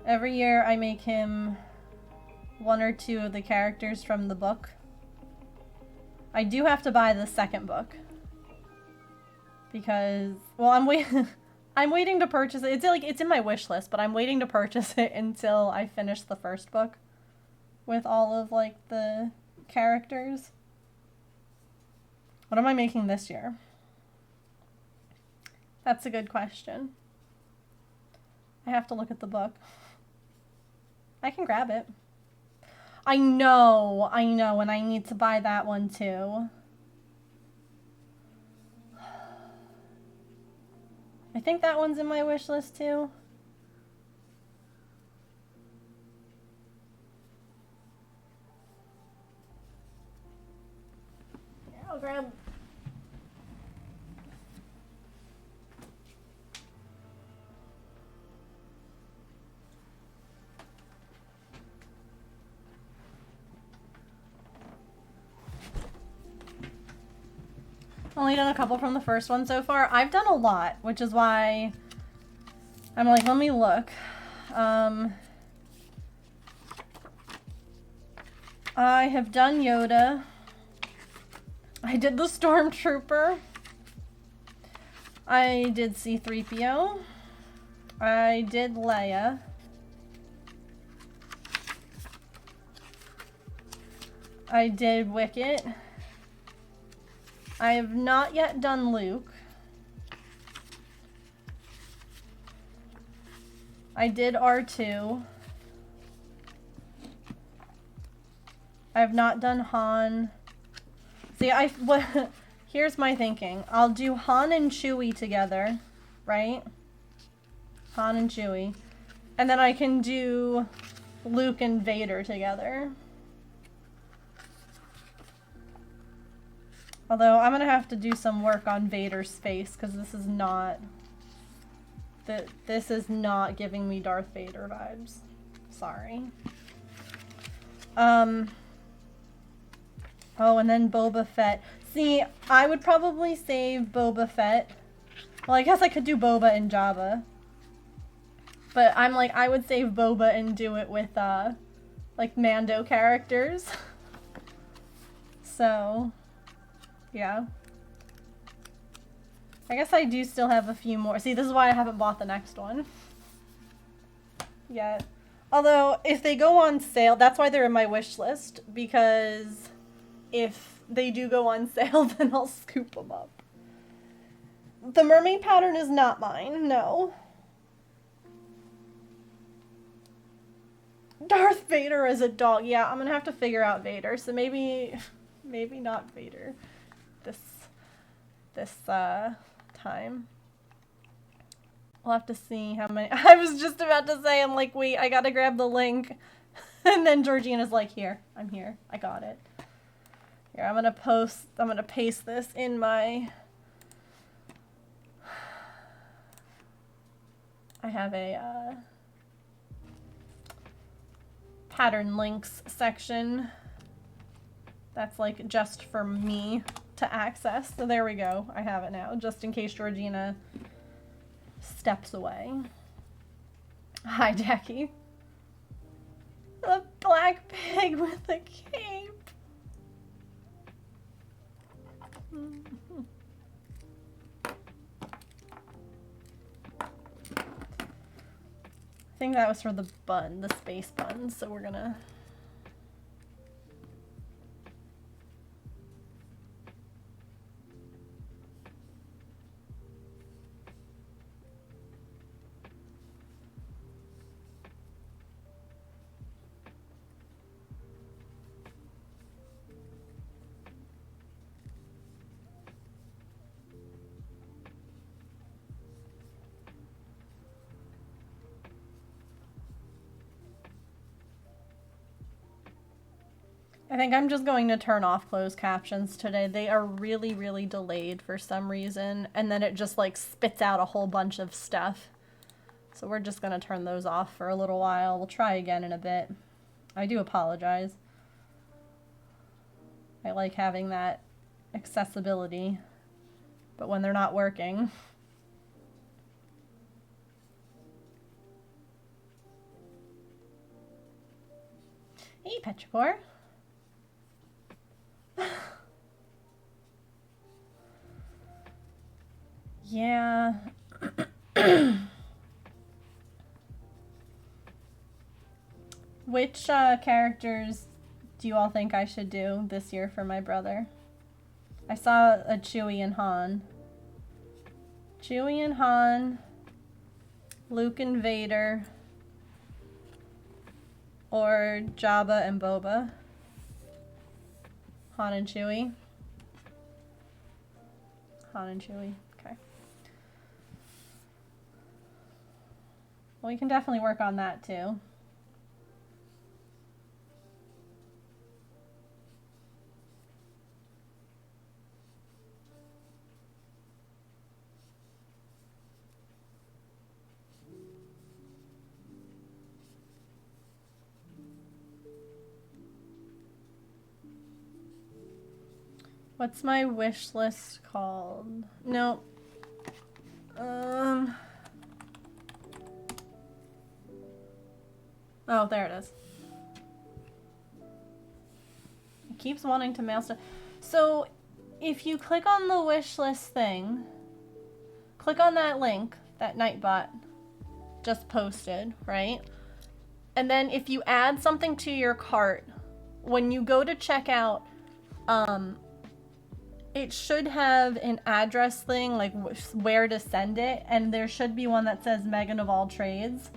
Every year I make him one or two of the characters from the book. I do have to buy the second book. Because, well, I'm waiting to purchase it. It's in my wish list, but I'm waiting to purchase it until I finish the first book with all of like the characters. What am I making this year? That's a good question. I have to look at the book. I can grab it. I know, and I need to buy that one too. I think that one's in my wish list too. Here, I'll grab. Only done a couple from the first one so far. I've done a lot, which is why I'm like, let me look. I have done Yoda. I did the Stormtrooper. I did C-3PO. I did Leia. I did Wicket. I have not yet done Luke. I did R2. I have not done Han. See, here's my thinking. I'll do Han and Chewie together, right? Han and Chewie. And then I can do Luke and Vader together. Although, I'm gonna have to do some work on Vader's face, because this is not... This is not giving me Darth Vader vibes. Sorry. Oh, and then Boba Fett. See, I would probably save Boba Fett. Well, I guess I could do Boba and Jabba. But I'm like, I would save Boba and do it with, like, Mando characters. So... yeah. I guess I do still have a few more. See, this is why I haven't bought the next one yet. Although, if they go on sale, that's why they're in my wish list. Because if they do go on sale, then I'll scoop them up. The mermaid pattern is not mine, no. Darth Vader as a dog. Yeah, I'm gonna have to figure out Vader. So maybe not Vader. This time. We'll have to see how many. I was just about to say, I'm like, wait, I gotta grab the link. And then Georgina's like, here, I'm here. I got it. Here, I'm gonna paste this in my... I have a pattern links section that's like just for me to access. So there we go. I have it now, just in case Georgina steps away. Hi, Jackie. The black pig with a cape. I think that was for the bun, the space bun, so we're gonna... I think I'm just going to turn off closed captions today. They are really, really delayed for some reason, and then it just like spits out a whole bunch of stuff. So we're just gonna turn those off for a little while. We'll try again in a bit. I do apologize. I like having that accessibility, but when they're not working... Petrichor. Yeah. Which characters do you all think I should do this year for my brother? I saw a Chewie and Han. Chewie and Han, Luke and Vader, or Jabba and Boba. Han and Chewie. Han and Chewie, okay. Well, we can definitely work on that too. What's my wish list called? No. Oh, there it is. It keeps wanting to mail stuff. So, if you click on the wish list thing, click on that link that Nightbot just posted, right? And then if you add something to your cart, when you go to checkout, it should have an address thing, like where to send it, and there should be one that says Megan of all trades.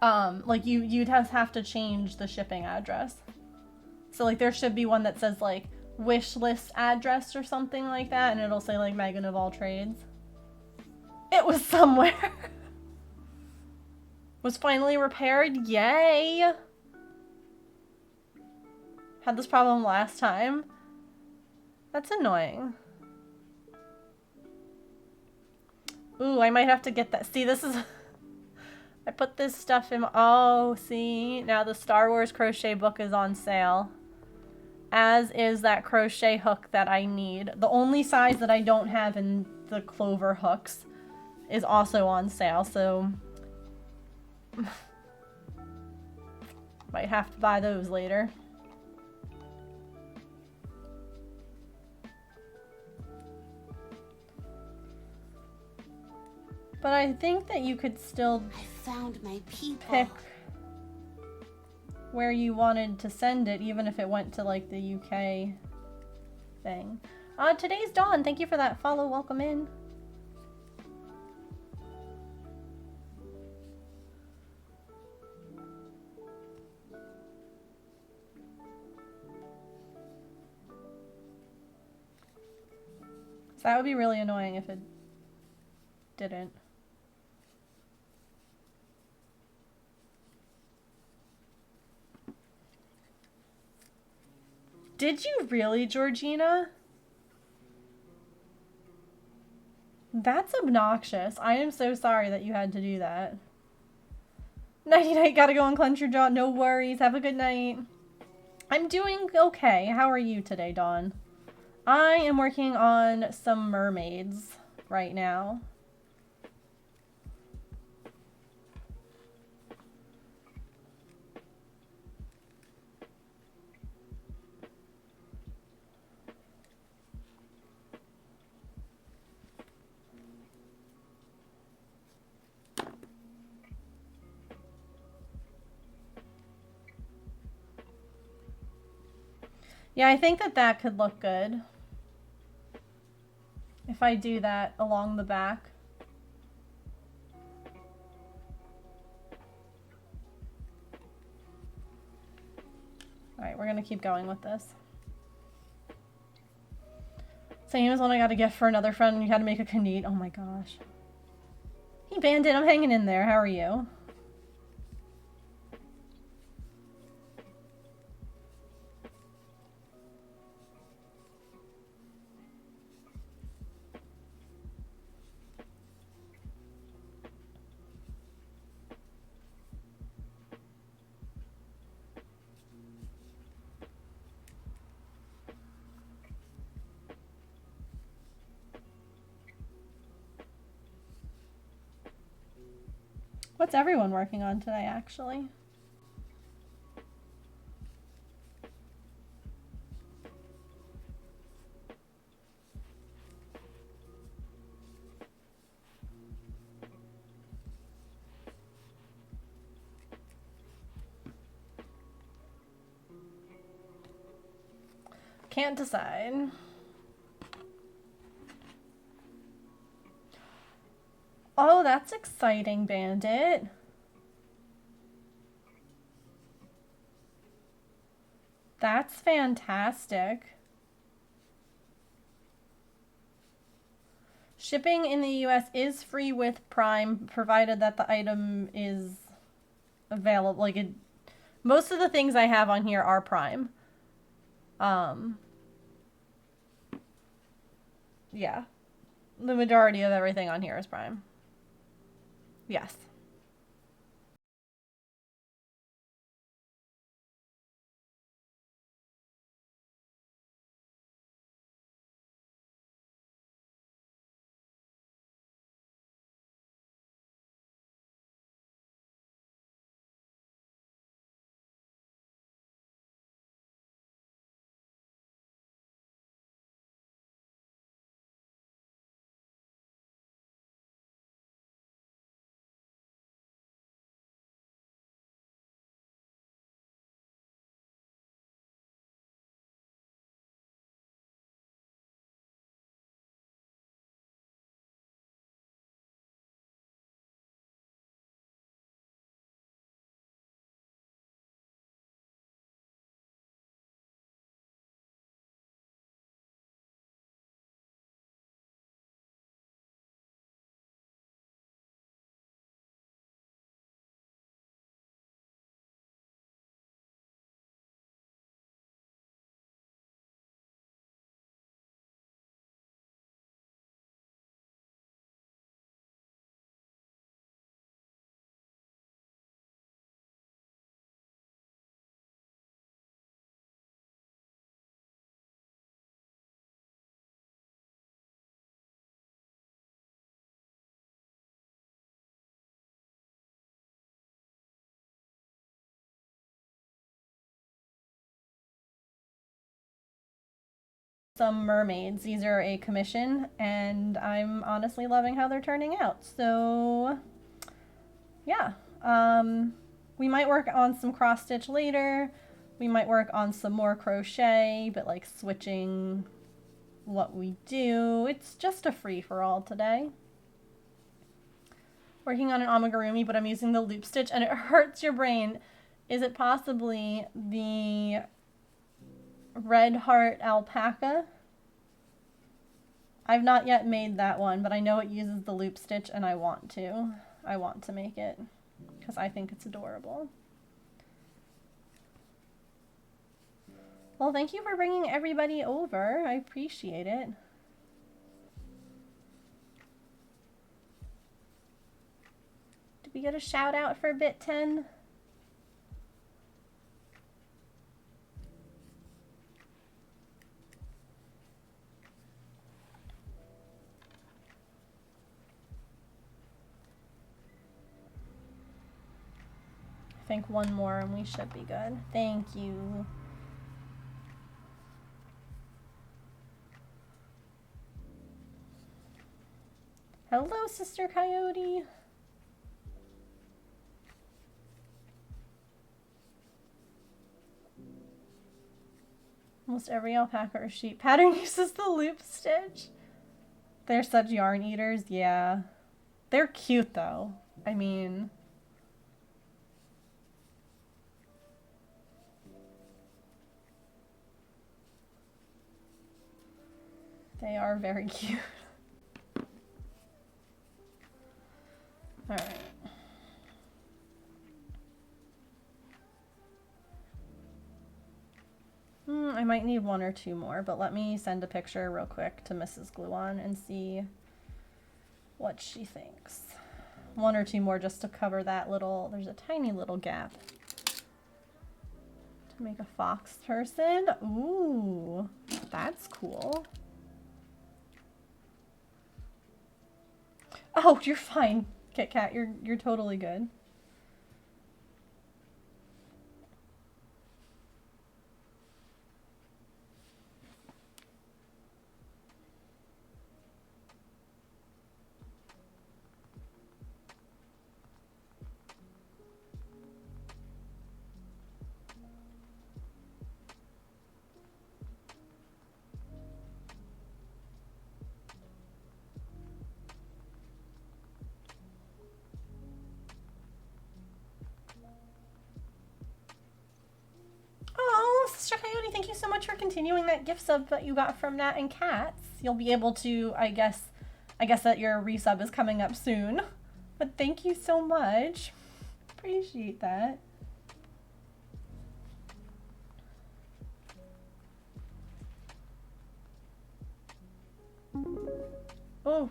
Like you'd have to change the shipping address. So like there should be one that says like wish list address or something like that, and it'll say like Megan of all trades. It was somewhere. Was finally repaired, yay! Had this problem last time. That's annoying. Ooh, I might have to get that. See, this is... I put this stuff in... Oh, see? Now the Star Wars crochet book is on sale. As is that crochet hook that I need. The only size that I don't have in the clover hooks is also on sale, so... might have to buy those later. But I think that you could still found my people. Pick where you wanted to send it, even if it went to like the UK thing. Today's Dawn. Thank you for that follow. Welcome in. So that would be really annoying if it didn't. Did you really, Georgina? That's obnoxious. I am so sorry that you had to do that. Nighty night, gotta go and clench your jaw. No worries. Have a good night. I'm doing okay. How are you today, Dawn? I am working on some mermaids right now. Yeah, I think that that could look good. If I do that along the back. Alright, we're gonna keep going with this. Same as when I got a gift for another friend and you had to make a Khaneet. Oh my gosh. Hey Bandit, I'm hanging in there. How are you? What's everyone working on today, actually? Can't decide. Oh, that's exciting, Bandit. That's fantastic. Shipping in the US is free with Prime, provided that the item is available. Like, most of the things I have on here are Prime. Yeah. The majority of everything on here is Prime. Yes. Some mermaids. These are a commission, and I'm honestly loving how they're turning out. So, yeah. We might work on some cross stitch later. We might work on some more crochet, but like switching what we do. It's just a free for all today. Working on an amigurumi, but I'm using the loop stitch, and it hurts your brain. Is it possibly the Red Heart Alpaca? I've not yet made that one, but I know it uses the loop stitch, and I want to. I want to make it because I think it's adorable. Well, thank you for bringing everybody over. I appreciate it. Did we get a shout out for Bit 10? I think one more and we should be good. Thank you. Hello, Sister Coyote. Almost every alpaca or sheep pattern uses the loop stitch. They're such yarn eaters, yeah. They're cute though. I mean, they are very cute. All right. I might need one or two more, but let me send a picture real quick to Mrs. Gluon and see what she thinks. One or two more just to cover that little, there's a tiny little gap. To make a fox person. Ooh, that's cool. Oh, you're fine, Kit Kat. You're totally good. so much for continuing that gift sub that you got from Nat and Cats. You'll be able to, I guess that your resub is coming up soon. But thank you so much. Appreciate that. Oh,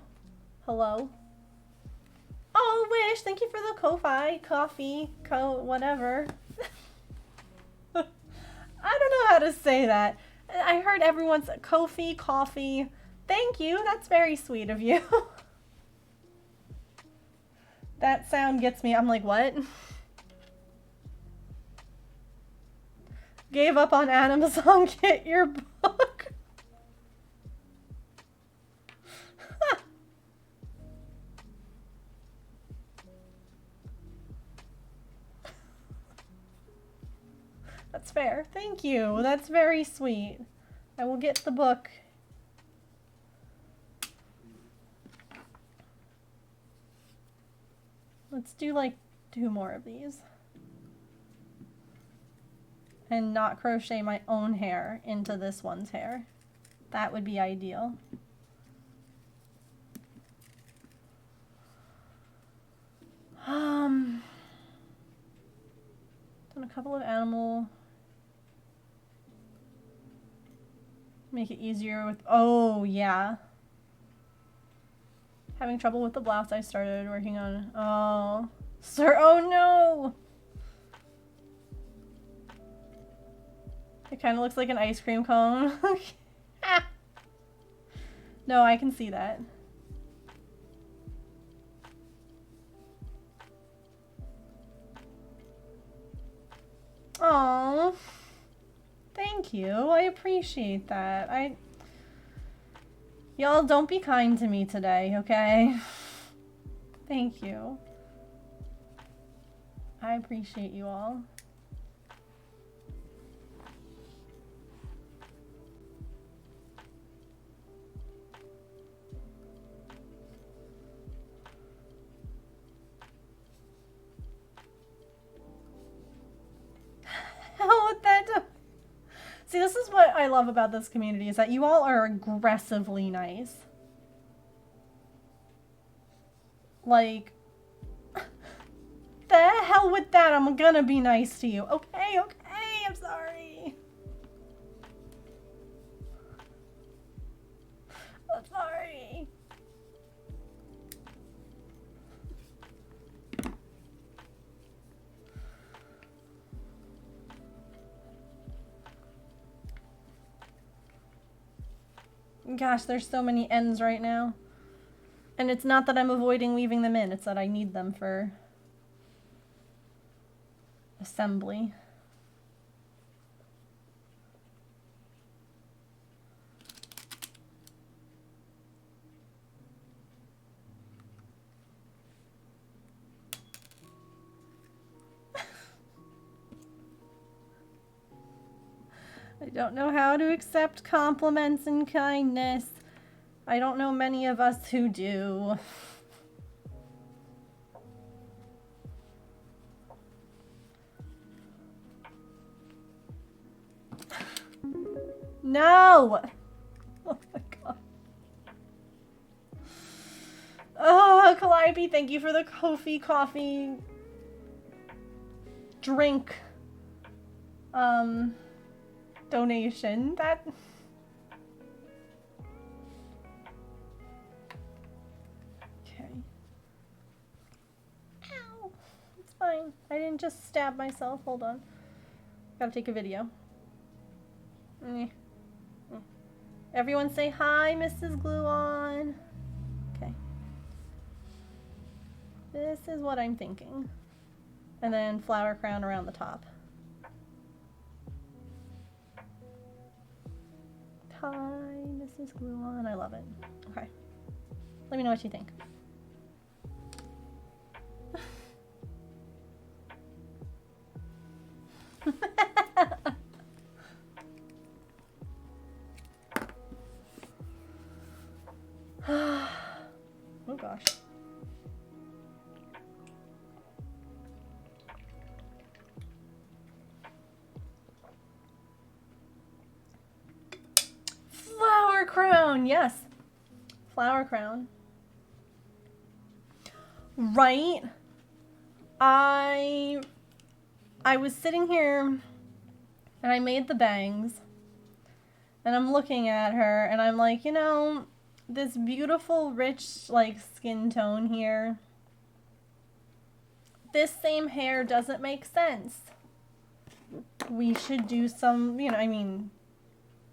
hello. Oh, Wish, thank you for the Ko-Fi, coffee, whatever. I don't know how to say that. I heard everyone's Ko-Fi, coffee. Thank you, that's very sweet of you. That sound gets me, I'm like, what? Gave up on Amazon, get your book. That's fair. Thank you. That's very sweet. I will get the book. Let's do like 2 more of these. And not crochet my own hair into this one's hair. That would be ideal. Done a couple of animal. Make it easier with, oh yeah. Having trouble with the blouse I started working on. Oh, sir, oh no! It kind of looks like an ice cream cone. No, I can see that. Oh, thank you. I appreciate that. Y'all don't be kind to me today, okay? Thank you. I appreciate you all. Hell with that. See, this is what I love about this community, is that you all are aggressively nice. Like, the hell with that, I'm gonna be nice to you. Okay, I'm sorry. I'm sorry. Gosh, there's so many ends right now. And it's not that I'm avoiding weaving them in, it's that I need them for assembly. I don't know how to accept compliments and kindness. I don't know many of us who do. No! Oh my god. Oh, Calliope, thank you for the coffee drink donation. That okay. Ow. It's fine. I didn't just stab myself. Hold on. Gotta take a video. Everyone say hi, Mrs. Gluon. Okay. This is what I'm thinking. And then flower crown around the top. Hi, Mrs. Gluon. I love it. Okay. Let me know what you think. Oh gosh. crown, yes. Flower crown. Right? I was sitting here and I made the bangs and I'm looking at her and I'm like, you know, this beautiful rich like skin tone here, this same hair doesn't make sense. We should do some, you know, I mean,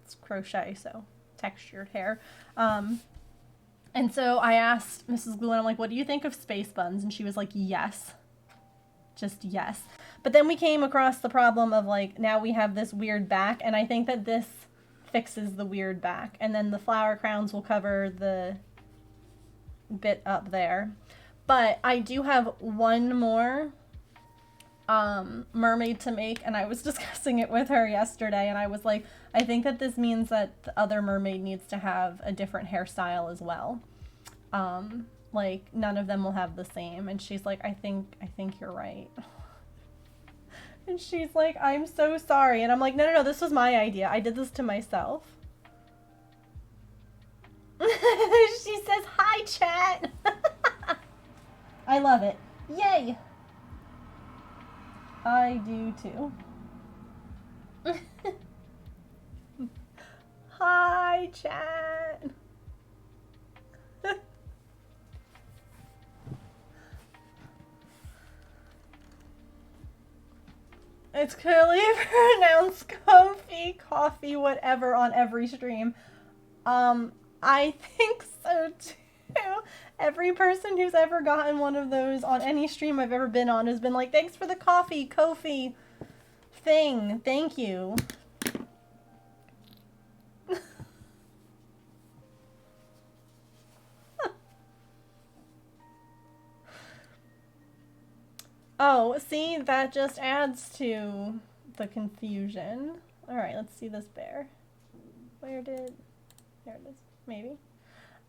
it's crochet, so textured hair. And so I asked Mrs. Gluen, I'm like, what do you think of space buns? And she was like, yes. Just yes. But then we came across the problem of like, now we have this weird back, and I think that this fixes the weird back. And then the flower crowns will cover the bit up there. But I do have one more mermaid to make, and I was discussing it with her yesterday, and I was like, I think that this means that the other mermaid needs to have a different hairstyle as well. Like none of them will have the same. And she's like, I think you're right. And she's like, I'm so sorry. And I'm like, no, this was my idea. I did this to myself. She says, hi, chat. I love it. Yay. I do too. Hi, chat. It's clearly pronounced comfy, coffee, whatever on every stream. I think so too. Every person who's ever gotten one of those on any stream I've ever been on has been like, thanks for the coffee, Kofi thing. Thank you. Oh, see, that just adds to the confusion. Alright, let's see this bear. There it is. Maybe.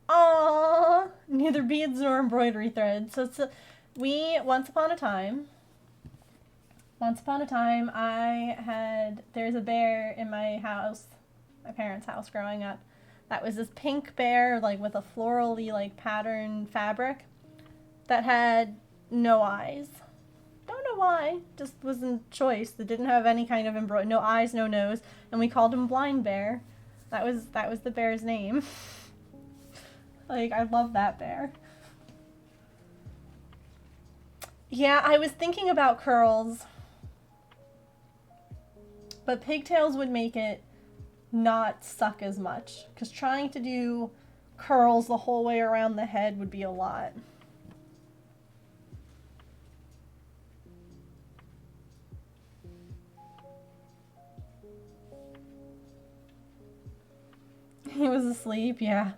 Aww! Neither beads nor embroidery thread. So it's once upon a time, there's a bear in my house, my parents' house growing up. That was this pink bear, like with a florally, like pattern fabric that had no eyes. Don't know why, just wasn't choice. That didn't have any kind of embroidery, no eyes, no nose, and we called him Blind Bear. That was the bear's name. Like, I love that bear. Yeah, I was thinking about curls, but pigtails would make it not suck as much, because trying to do curls the whole way around the head would be a lot. He was asleep, yeah.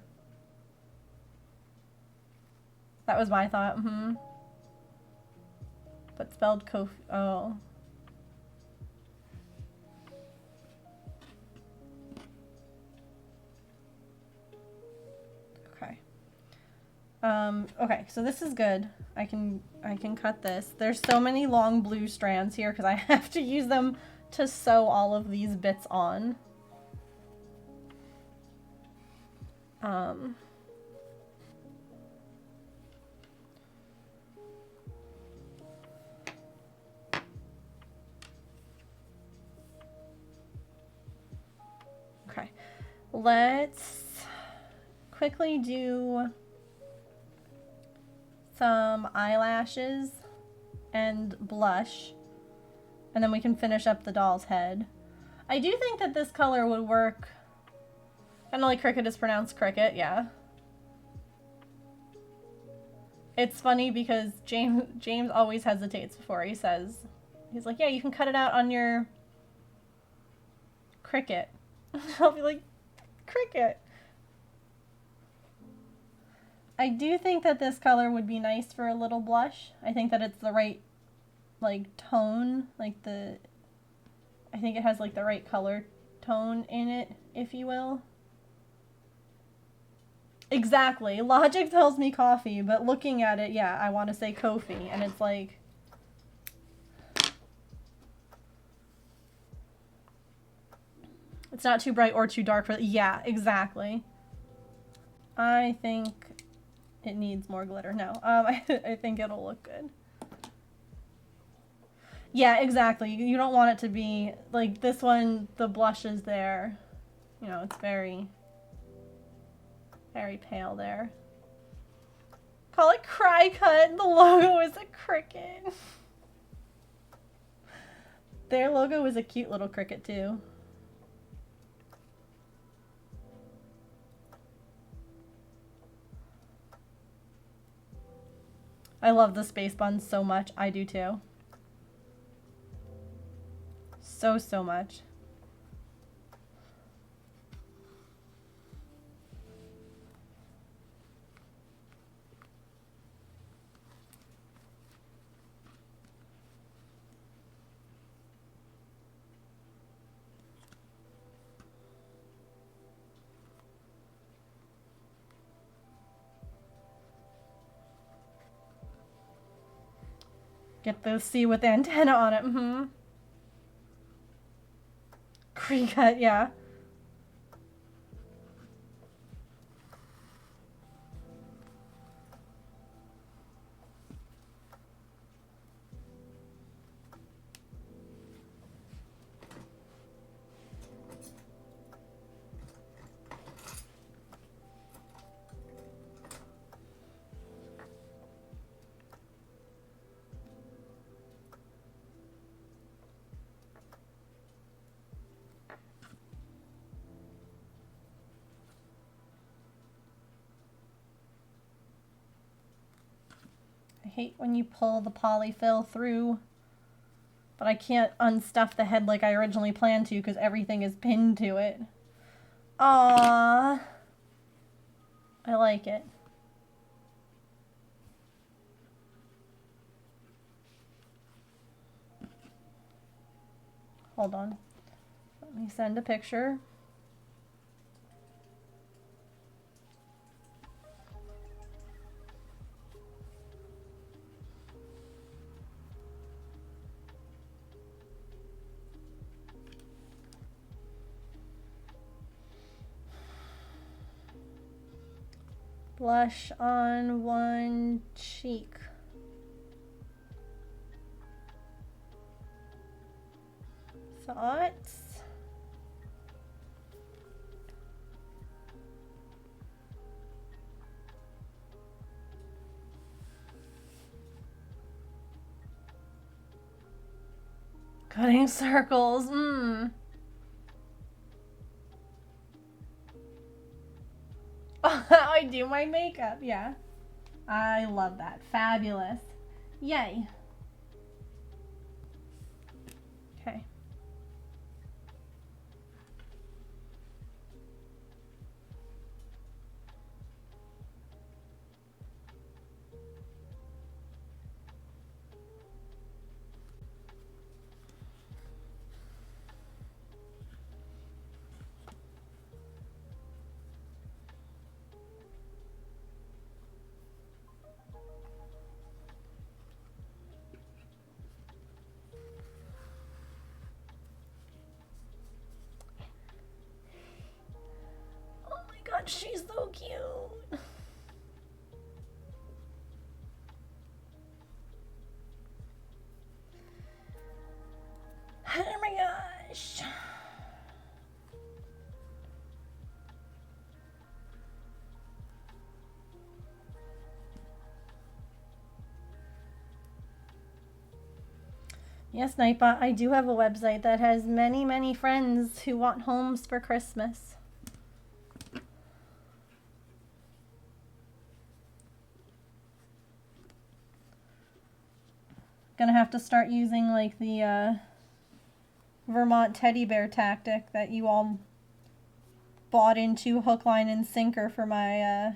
That was my thought, But spelled Kofi, oh. Okay. Okay, so this is good. I can cut this. There's so many long blue strands here because I have to use them to sew all of these bits on. Okay, let's quickly do some eyelashes and blush, and then we can finish up the doll's head. I do think that this color would work. Kind of like cricket is pronounced cricket, yeah. It's funny because James always hesitates before he says, he's like, yeah, you can cut it out on your cricket. I'll be like, cricket. I do think that this color would be nice for a little blush. I think that it's the right, like, tone, like I think it has, like, the right color tone in it, if you will. Exactly. Logic tells me coffee, but looking at it, yeah, I want to say Kofi, and it's like... It's not too bright or too dark for... Yeah, exactly. I think it needs more glitter. No, I think it'll look good. Yeah, exactly. You don't want it to be like this one, the blush is there. You know, it's very, very pale there. Call it Cry Cut. The logo is a cricket. Their logo is a cute little cricket too. I love the space buns so much. I do too. So much. Get the C with the antenna on it. Mm-hmm. Cricut, yeah. I hate when you pull the polyfill through, but I can't unstuff the head like I originally planned to because everything is pinned to it. Aww. I like it. Hold on. Let me send a picture. Blush on one cheek. Thoughts? Cutting circles. I do my makeup, yeah. I love that. Fabulous. Yay. Okay. God, she's so cute. Oh my gosh. Yes, Nightbot, I do have a website that has many, many friends who want homes for Christmas. Gonna have to start using like the Vermont teddy bear tactic that you all bought into hook, line, and sinker for my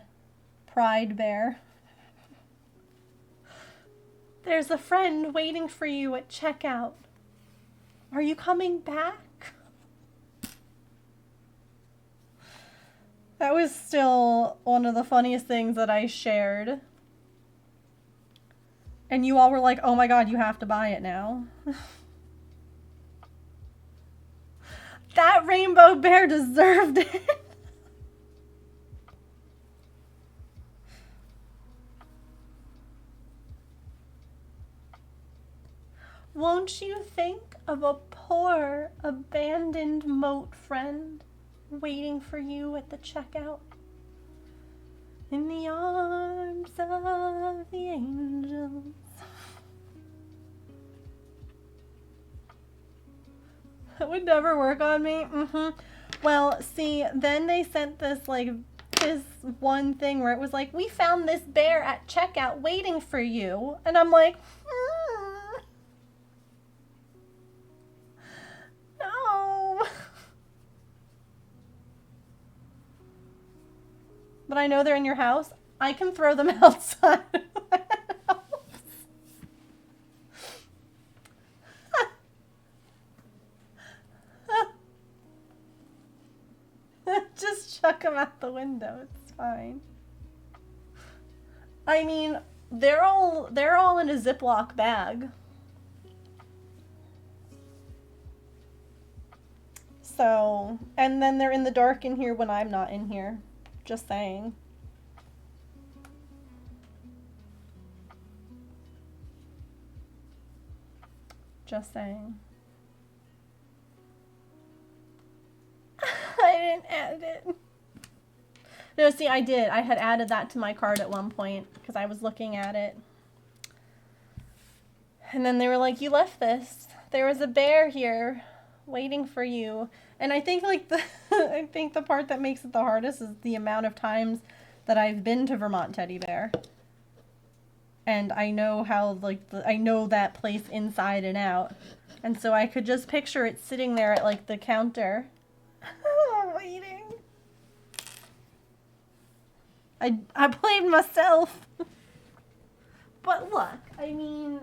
pride bear. There's a friend waiting for you at checkout. Are you coming back? That was still one of the funniest things that I shared. And you all were like, oh my God, you have to buy it now. That rainbow bear deserved it. Won't you think of a poor, abandoned moat friend waiting for you at the checkout? In the arms of the angels. That would never work on me. Well, see, then they sent this, like, this one thing where it was like, we found this bear at checkout waiting for you. And I'm like, no. But I know they're in your house. I can throw them outside. Just chuck them out the window. It's fine. I mean, they're all in a Ziploc bag. So, and then they're in the dark in here when I'm not in here. Just saying. Just saying. I didn't add it. No, see, I did. I had added that to my card at one point because I was looking at it. And then they were like, you left this. There was a bear here waiting for you. And I think like I think the part that makes it the hardest is the amount of times that I've been to Vermont Teddy Bear. And I know how, like, I know that place inside and out. And so I could just picture it sitting there at, like, the counter. Waiting. I blamed myself. But look, I mean,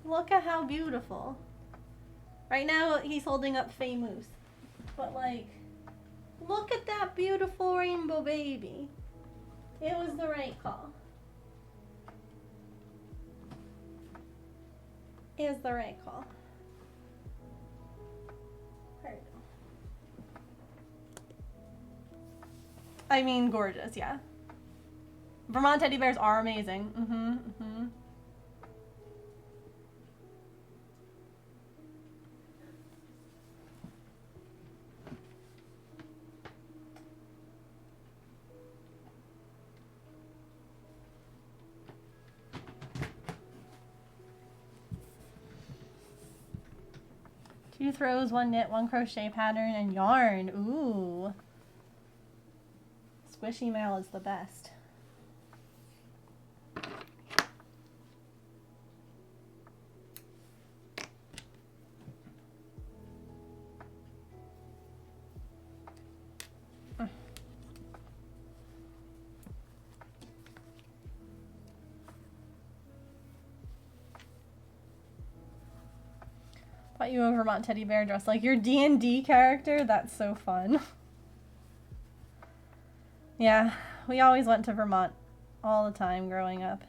look at how beautiful. Right now he's holding up Famous. But like, look at that beautiful rainbow baby. It was the right call. It was the right call. There you go. I mean, gorgeous, yeah. Vermont teddy bears are amazing. Two throws, one knit, one crochet pattern, and yarn. Ooh. Squishy mail is the best. Thought you a Vermont teddy bear dressed like your D&D character? That's so fun. Yeah, we always went to Vermont all the time growing up.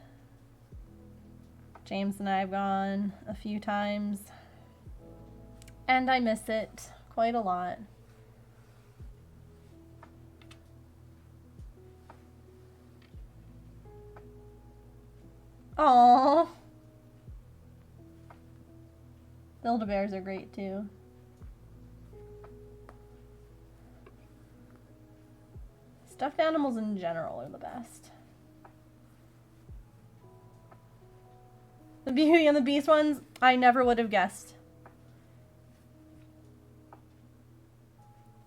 James and I have gone a few times, and I miss it quite a lot. Aww. Build-A-Bears are great too. Stuffed animals in general are the best. The Beauty and the Beast ones, I never would have guessed.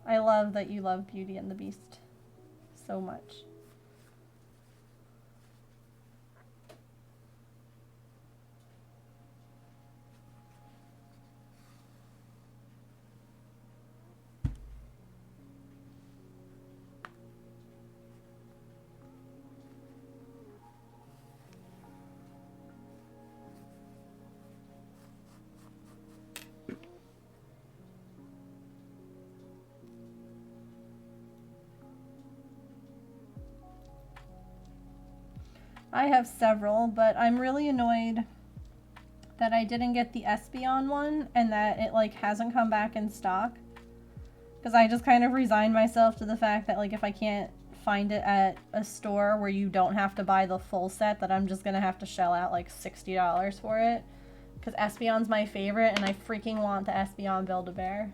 I love that you love Beauty and the Beast so much. I have several, but I'm really annoyed that I didn't get the Espeon one and that it like hasn't come back in stock. Because I just kind of resigned myself to the fact that like if I can't find it at a store where you don't have to buy the full set, that I'm just gonna have to shell out like $60 for it. Because Espeon's my favorite, and I freaking want the Espeon Build-A-Bear.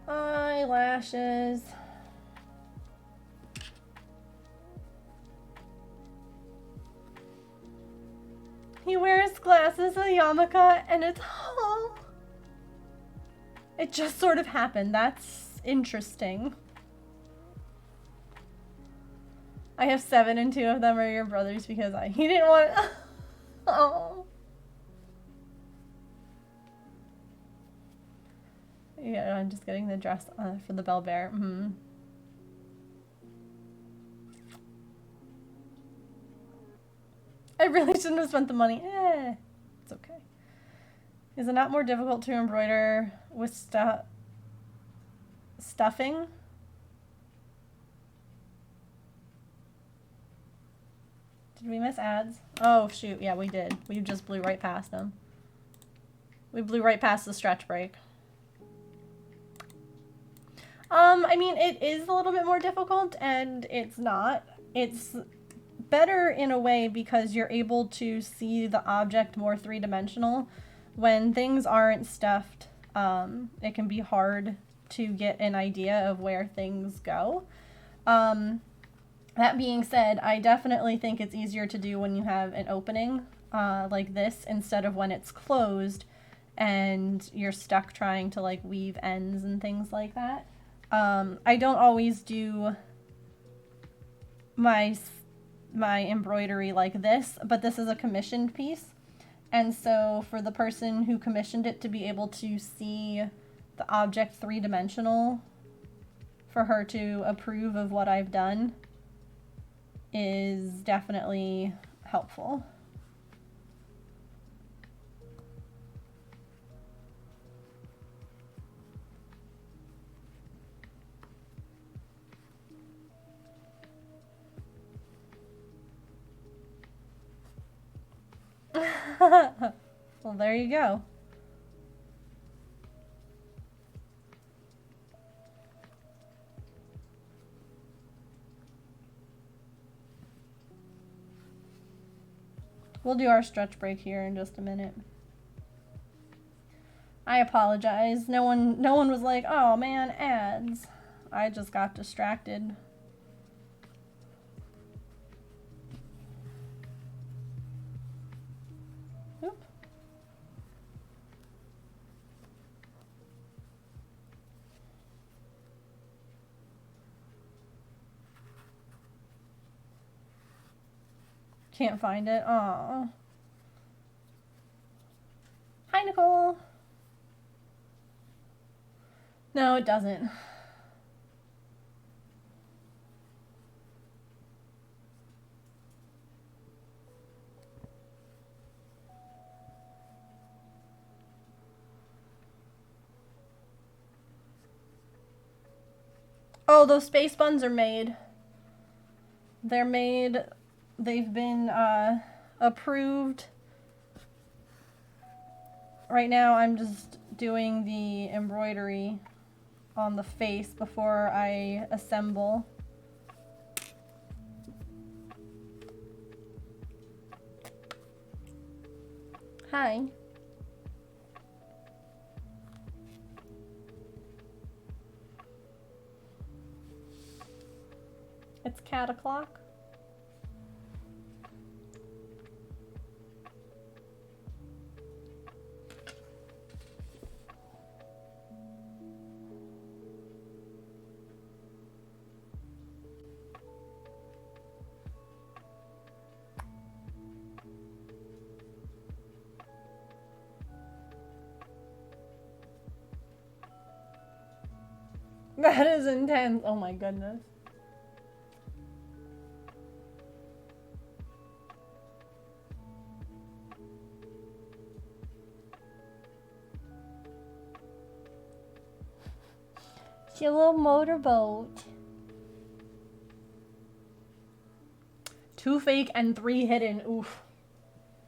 Eyelashes. He wears glasses, a yarmulke, and it's home. It just sort of happened. That's interesting. I have 7 and 2 of them are your brothers because he didn't want oh. Yeah, I'm just getting the dress for the Bell Bear. Mm-hmm. I really shouldn't have spent the money. It's okay. Is it not more difficult to embroider with stuffing? Did we miss ads? Oh, shoot. Yeah, we did. We just blew right past them. We blew right past the stretch break. I mean, it is a little bit more difficult, and it's not. It's better in a way because you're able to see the object more three-dimensional. When things aren't stuffed, it can be hard to get an idea of where things go. That being said, I definitely think it's easier to do when you have an opening like this instead of when it's closed and you're stuck trying to like weave ends and things like that. I don't always do my embroidery like this, but this is a commissioned piece. And so for the person who commissioned it to be able to see the object three-dimensional, for her to approve of what I've done, is definitely helpful. Well, there you go. We'll do our stretch break here in just a minute. I apologize. No one was like, "Oh man, ads." I just got distracted. Oop. Can't find it. Aw. Hi, Nicole. No, it doesn't. Oh, those space buns are made. They're made. They've been approved. Right now I'm just doing the embroidery on the face before I assemble. Hi. It's cat o'clock. That is intense. Oh my goodness. It's your little motorboat. 2 fake and 3 hidden. Oof.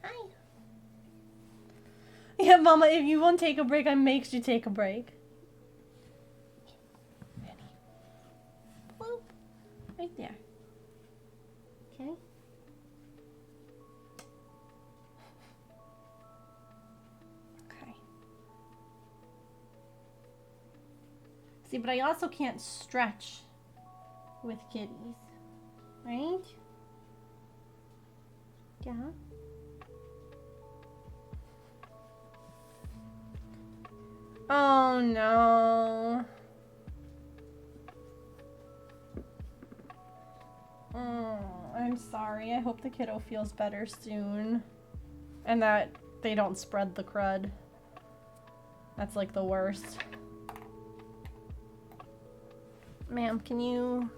Hi. Yeah, Mama, if you won't take a break, I makes you take a break. Ready? Whoop. Right there. Okay. Okay. See, but I also can't stretch with kitties. Right? Yeah. Oh no. Oh, I'm sorry. I hope the kiddo feels better soon. And that they don't spread the crud. That's like the worst. Ma'am, can you...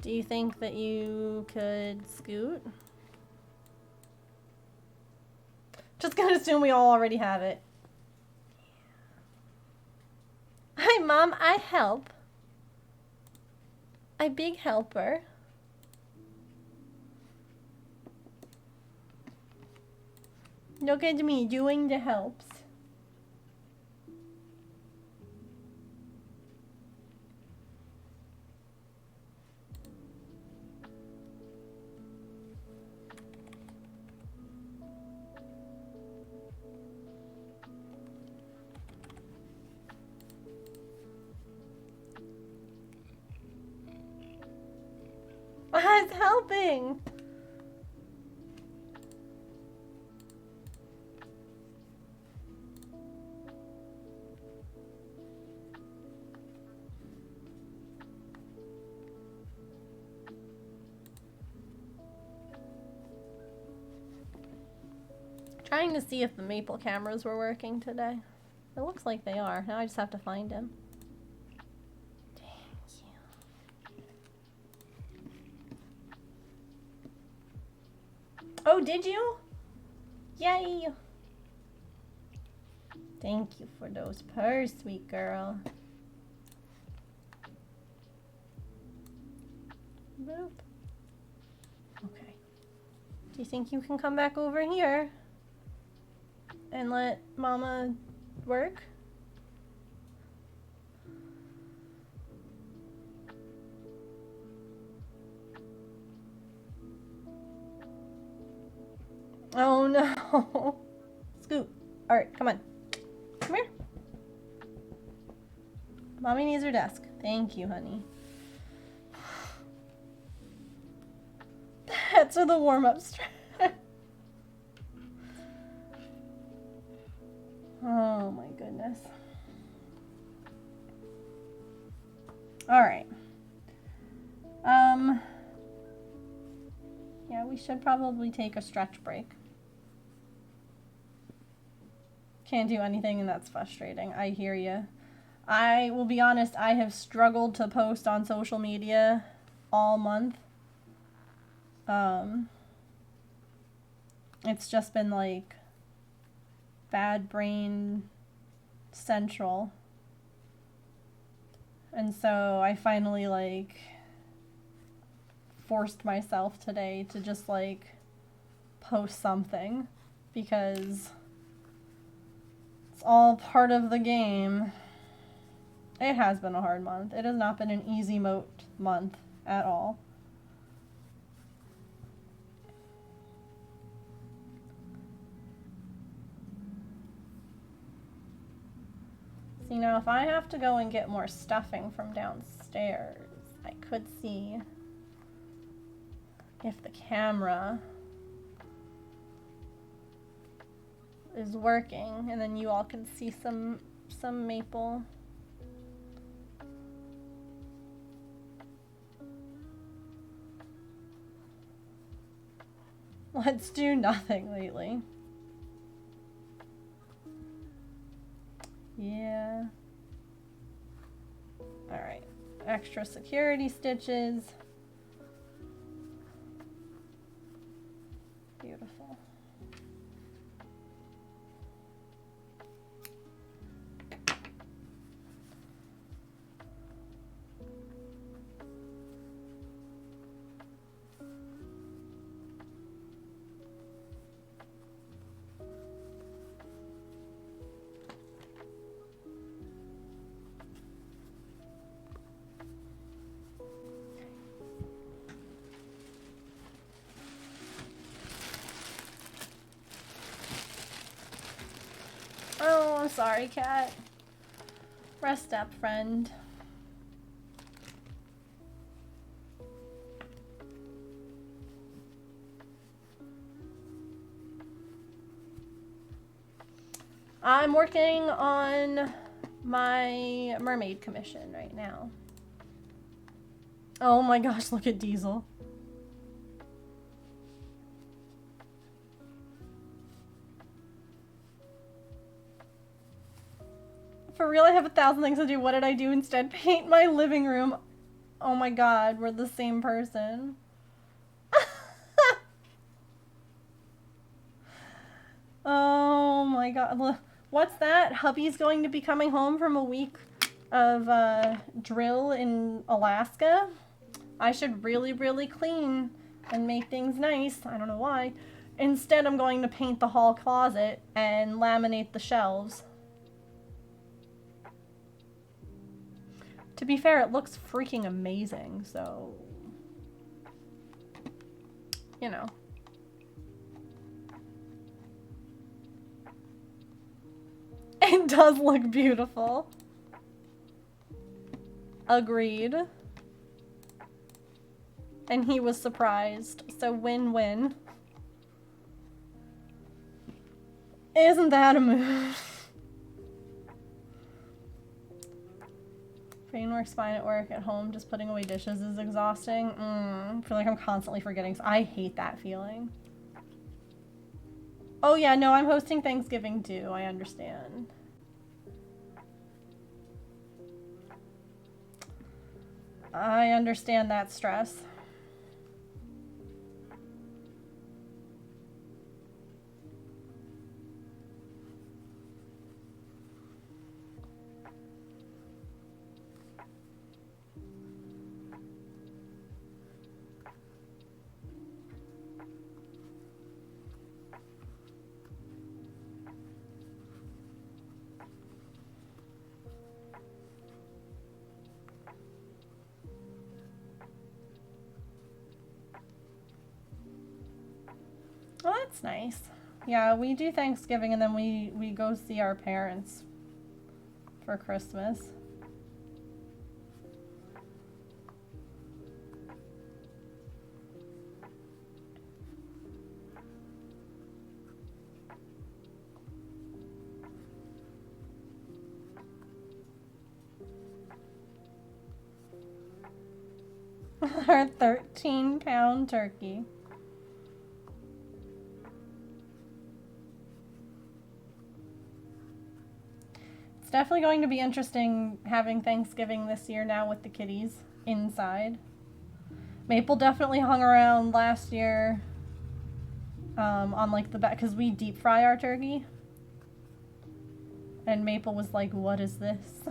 Do you think that you could scoot? Just gonna assume we all already have it. Hi, Mom. I help. I big helper. Look at me doing the helps. I was helping. Trying to see if the maple cameras were working today. It looks like they are. Now I just have to find him. Oh, did you? Yay! Thank you for those purrs, sweet girl. Boop. Okay. Do you think you can come back over here and let Mama work? Oh no. Scoot. Alright, come on. Come here. Mommy needs her desk. Thank you, honey. That's the warm-up stretch. Oh my goodness. Alright. Yeah, we should probably take a stretch break. Can't do anything, and that's frustrating. I hear you. I will be honest, I have struggled to post on social media all month. It's just been like bad brain central. And so I finally like forced myself today to just like post something because it's all part of the game. It has been a hard month. It has not been an easy month at all. See, now if I have to go and get more stuffing from downstairs, I could see if the camera is working, and then you all can see some maple. Let's do nothing lately. Yeah. Alright. Extra security stitches. Beautiful. sorry, cat. Rest up, friend. I'm working on my mermaid commission right now. Oh my gosh, look at Diesel. For real, I have 1,000 things to do. What did I do instead? Paint my living room. Oh my god, we're the same person. Oh my god. What's that? Hubby's going to be coming home from a week of drill in Alaska. I should really, really clean and make things nice. I don't know why. Instead, I'm going to paint the hall closet and laminate the shelves. To be fair, it looks freaking amazing, so... You know. It does look beautiful. Agreed. And he was surprised, so win-win. Isn't that a move? Brain works fine at work, at home just putting away dishes is exhausting. I feel like I'm constantly forgetting. I hate that feeling. Oh yeah, no, I'm hosting Thanksgiving too, I understand. I understand that stress. Well, that's nice. Yeah, we do Thanksgiving and then we go see our parents for Christmas. Our 13-pound turkey. It's definitely going to be interesting having Thanksgiving this year now with the kitties inside. Maple definitely hung around last year on like the back because we deep fry our turkey. And Maple was like, "What is this?"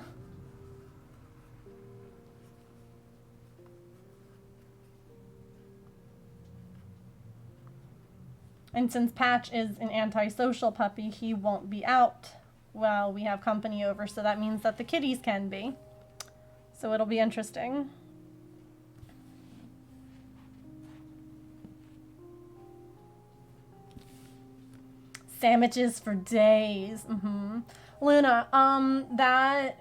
And since Patch is an antisocial puppy, he won't be out while we have company over, so that means that the kitties can be. So it'll be interesting. Sandwiches for days. Luna, that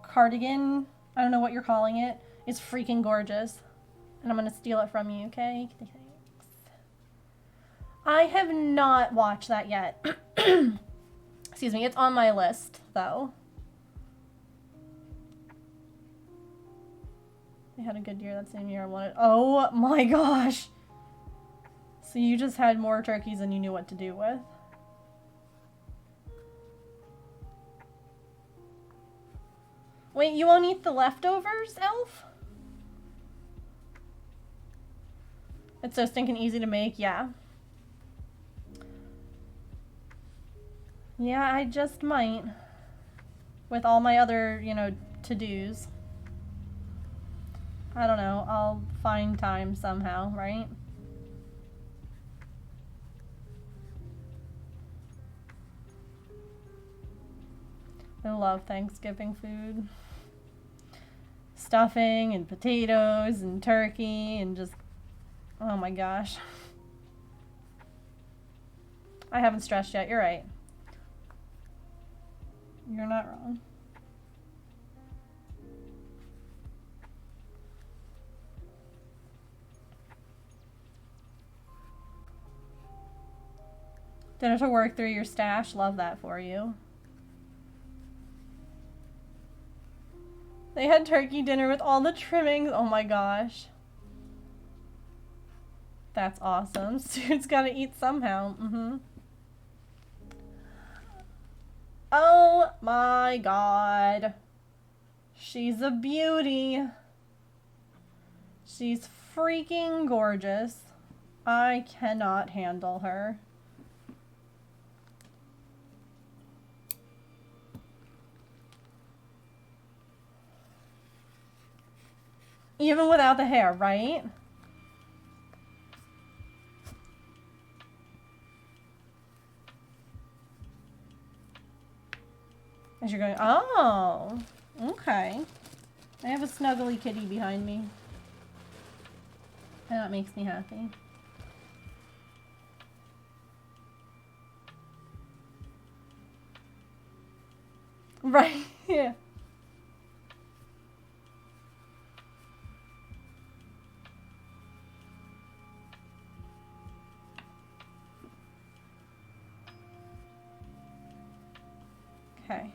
cardigan, I don't know what you're calling it, is freaking gorgeous. And I'm gonna steal it from you, okay? I have not watched that yet. Excuse me, it's on my list, though. They had a good year that same year I wanted. Oh my gosh! So you just had more turkeys than you knew what to do with. Wait, you won't eat the leftovers, Elf? It's so stinking easy to make, yeah. Yeah, I just might. With all my other, you know, to-dos. I don't know. I'll find time somehow, right? I love Thanksgiving food. Stuffing and potatoes and turkey and just... Oh my gosh. I haven't stretched yet, you're right. You're not wrong. Dinner to work through your stash. Love that for you. They had turkey dinner with all the trimmings. Oh my gosh. That's awesome. Suit's gotta eat somehow. Mm-hmm. Oh my god. She's a beauty. She's freaking gorgeous. I cannot handle her. Even without the hair, right? As you're going, oh, okay. I have a snuggly kitty behind me. And that makes me happy. Right, yeah. Okay.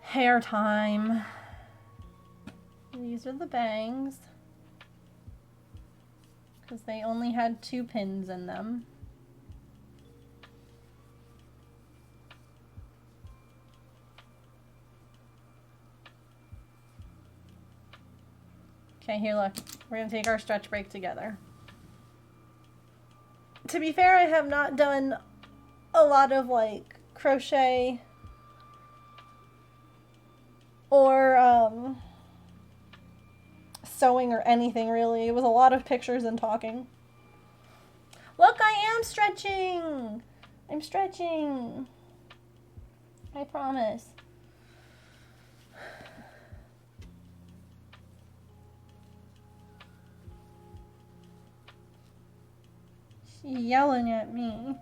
Hair time. These are the bangs. Because they only had 2 pins in them. Okay, here, look. We're gonna take our stretch break together. To be fair, I have not done a lot of, like, crochet or, sewing or anything, really. It was a lot of pictures and talking. Look, I am stretching! I'm stretching. I promise. She's yelling at me.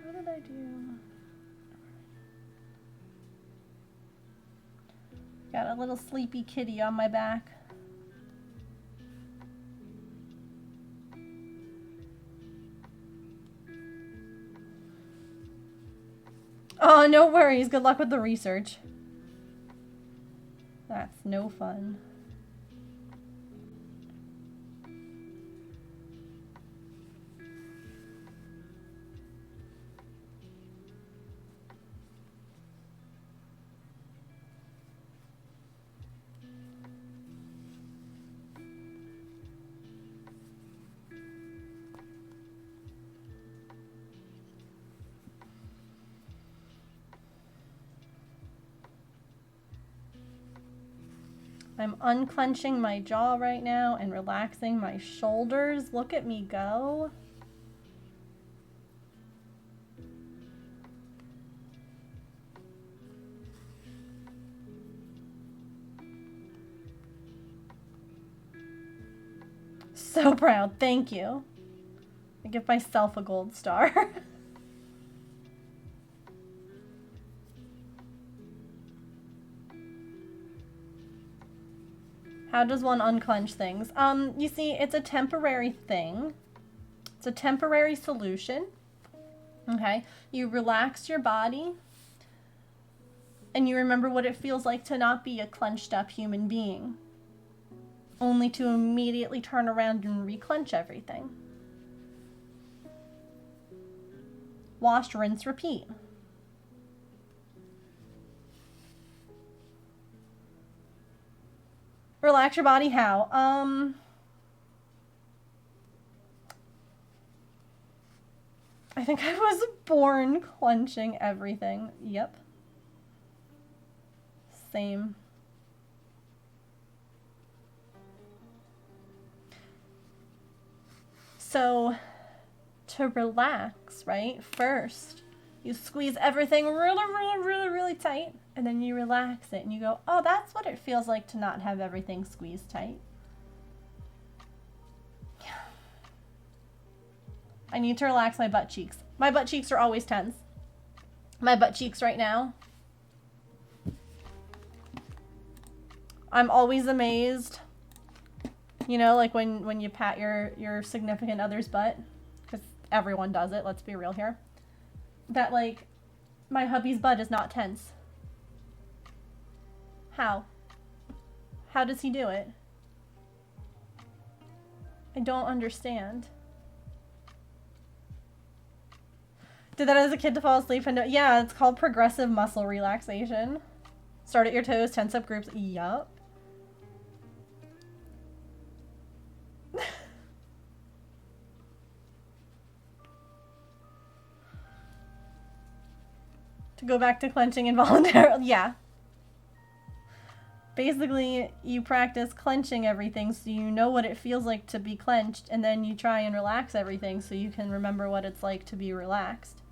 What did I do? Got a little sleepy kitty on my back. Oh, no worries. Good luck with the research. That's no fun. I'm unclenching my jaw right now and relaxing my shoulders. Look at me go. So proud. Thank you. I give myself a gold star. How does one unclench things? You see, it's a temporary thing. It's a temporary solution. Okay? You relax your body and you remember what it feels like to not be a clenched up human being. Only to immediately turn around and reclench everything. Wash, rinse, repeat. Relax your body how? I think I was born clenching everything. Yep. Same. So, to relax, right? First, you squeeze everything really tight, and then you relax it, and you go, oh, that's what it feels like to not have everything squeezed tight. Yeah. I need to relax my butt cheeks. My butt cheeks are always tense. My butt cheeks right now. I'm always amazed. You know, like when you pat your significant other's butt, because everyone does it, let's be real here, that like my hubby's butt is not tense. How? How does he do it? I don't understand. Did that as a kid to fall asleep and yeah, it's called progressive muscle relaxation. Start at your toes, tense up groups. Yup. To go back to clenching involuntarily, yeah. Basically, you practice clenching everything so you know what it feels like to be clenched, and then you try and relax everything so you can remember what it's like to be relaxed.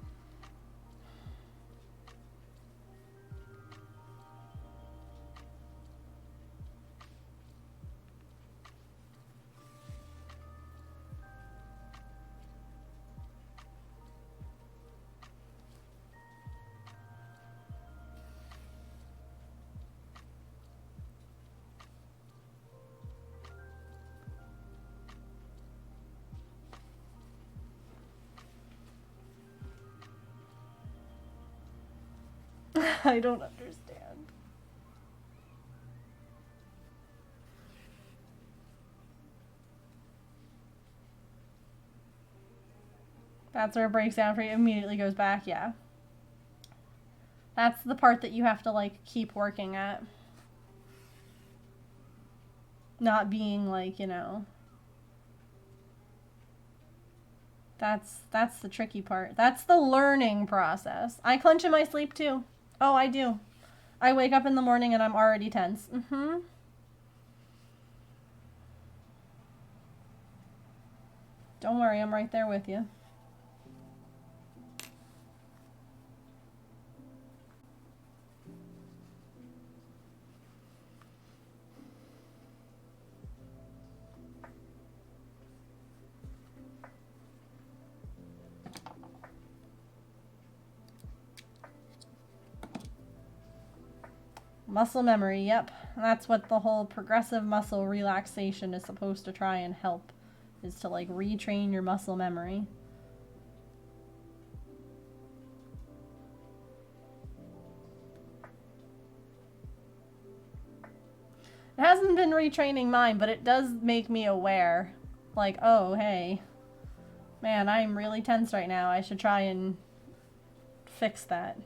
I don't understand. That's where it breaks down for you. Immediately goes back, yeah. That's the part that you have to like keep working at. Not being like, you know. That's the tricky part. That's the learning process. I clench in my sleep too. Oh, I do. I wake up in the morning and I'm already tense. Mm-hmm. Don't worry, I'm right there with you. Muscle memory, yep. That's what the whole progressive muscle relaxation is supposed to try and help, is to like retrain your muscle memory. It hasn't been retraining mine, but it does make me aware. Like, oh, hey, man, I'm really tense right now. I should try and fix that.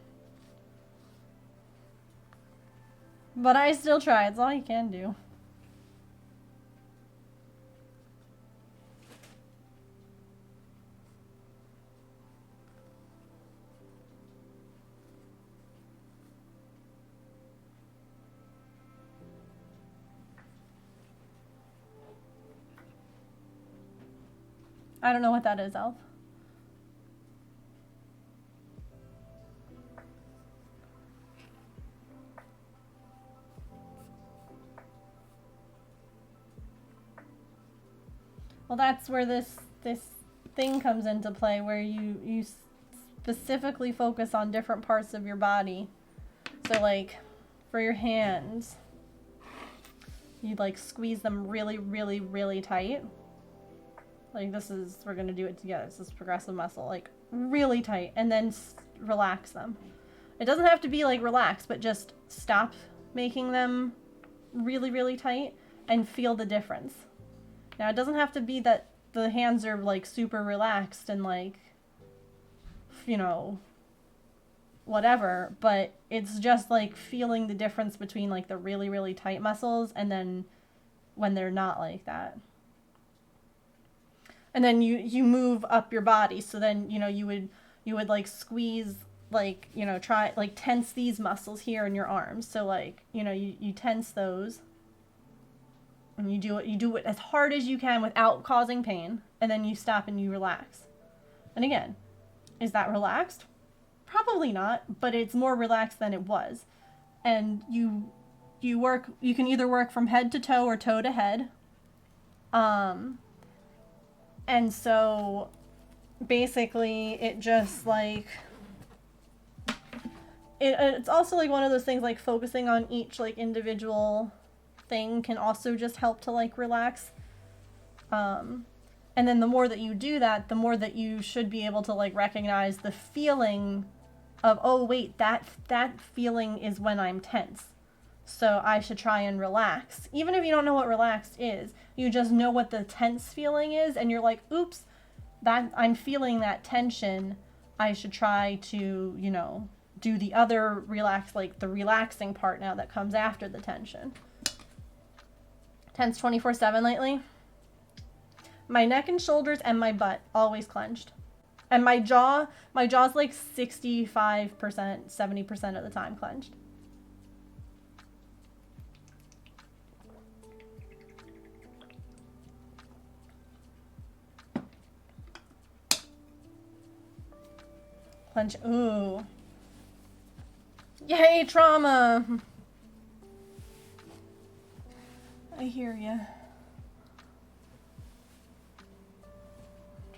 But I still try. It's all you can do. I don't know what that is, Elf. Well, that's where this thing comes into play, where you specifically focus on different parts of your body. So like for your hands, you like squeeze them really tight. Like this is, we're gonna do it together. This is progressive muscle, like really tight, and then relax them. It doesn't have to be like relax, but just stop making them really tight and feel the difference. Now, it doesn't have to be that the hands are, like, super relaxed and, like, you know, whatever, but it's just, like, feeling the difference between, like, the really tight muscles and then when they're not like that. And then you move up your body. So then, you know, you would like squeeze, like, you know, try like tense these muscles here in your arms. So like, you know, you tense those. And you do it as hard as you can without causing pain, and then you stop and you relax. And again, is that relaxed? Probably not, but it's more relaxed than it was. And you can either work from head to toe or toe to head. And so basically it just like it's also like one of those things, like focusing on each like individual thing can also just help to like relax. And then the more that you do that, the more that you should be able to like recognize the feeling of, oh wait, that feeling is when I'm tense, so I should try and relax. Even if you don't know what relaxed is, you just know what the tense feeling is, and you're like, oops, that I'm feeling that tension, I should try to, you know, do the other relax, like the relaxing part now that comes after the tension. Tense 24/7 lately. My neck and shoulders and my butt always clenched. And my jaw's like 65%, 70% of the time clenched. Clench, ooh. Yay, trauma. I hear ya.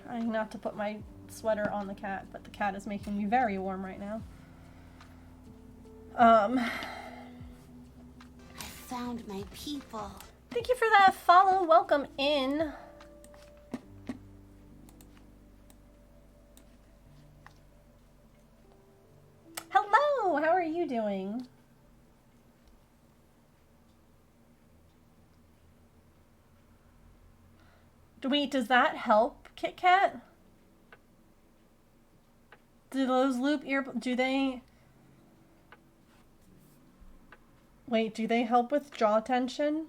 Trying not to put my sweater on the cat, but the cat is making me very warm right now. I found my people. Thank you for that follow. Welcome in. Hello, how are you doing? Wait, does that help, Kit Kat? Do those loop ear... Do they... Wait, do they help with jaw tension?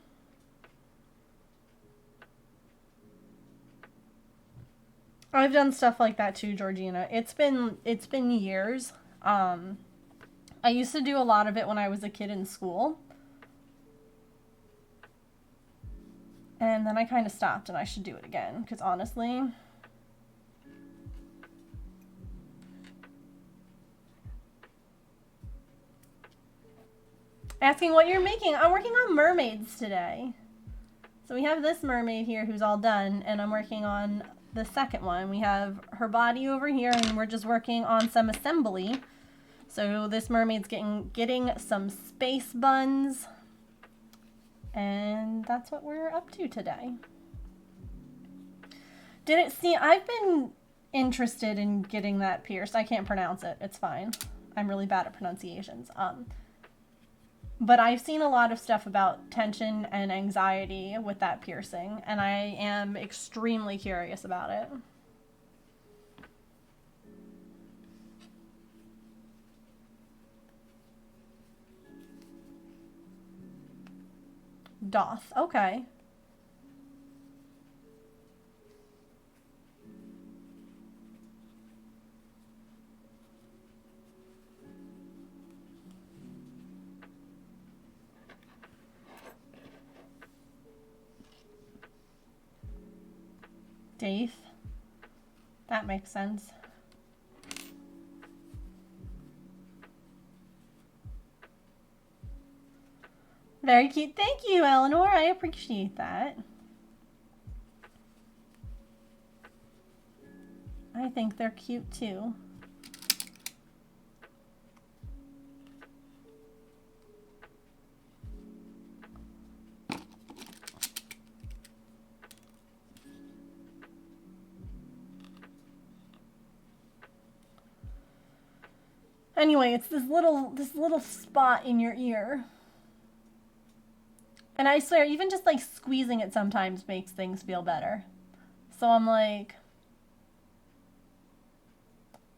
I've done stuff like that too, Georgina. It's been years. I used to do a lot of it when I was a kid in school. And then I kind of stopped, and I should do it again, because honestly... Asking what you're making. I'm working on mermaids today. So we have this mermaid here who's all done, and I'm working on the second one. We have her body over here, and we're just working on some assembly. So this mermaid's getting some space buns. And that's what we're up to today. I've been interested in getting that pierced. I can't pronounce it. It's fine. I'm really bad at pronunciations. But I've seen a lot of stuff about tension and anxiety with that piercing, and I am extremely curious about it. Doth. Okay. Dave. That makes sense. Very cute. Thank you, Eleanor. I appreciate that. I think they're cute too. Anyway, it's this little spot in your ear. And I swear, even just like squeezing it sometimes makes things feel better. So I'm like,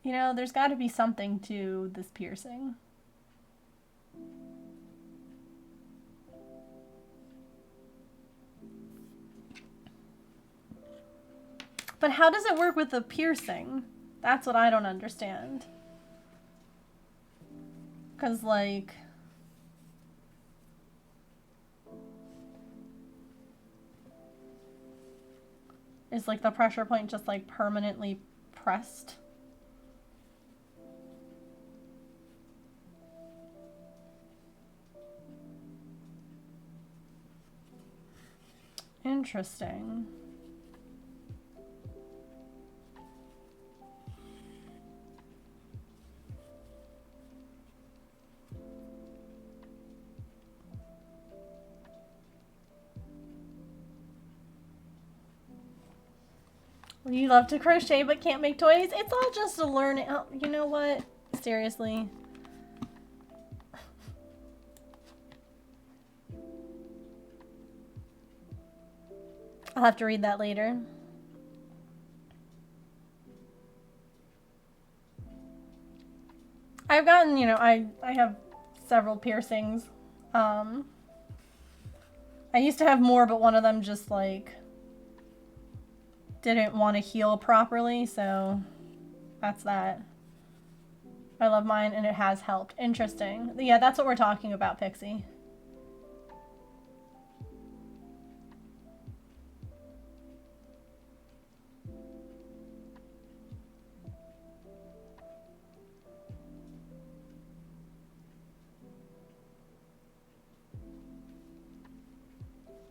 you know, there's got to be something to this piercing. But how does it work with the piercing? That's what I don't understand. Because, like... is, like, the pressure point just, like, permanently pressed? Interesting. You love to crochet but can't make toys? It's all just a learning. Oh, you know what? Seriously. I'll have to read that later. I've gotten, you know, I have several piercings. I used to have more, but one of them just, like, didn't want to heal properly, so that's that. I love mine, and it has helped. Interesting. Yeah, that's what we're talking about, Pixie.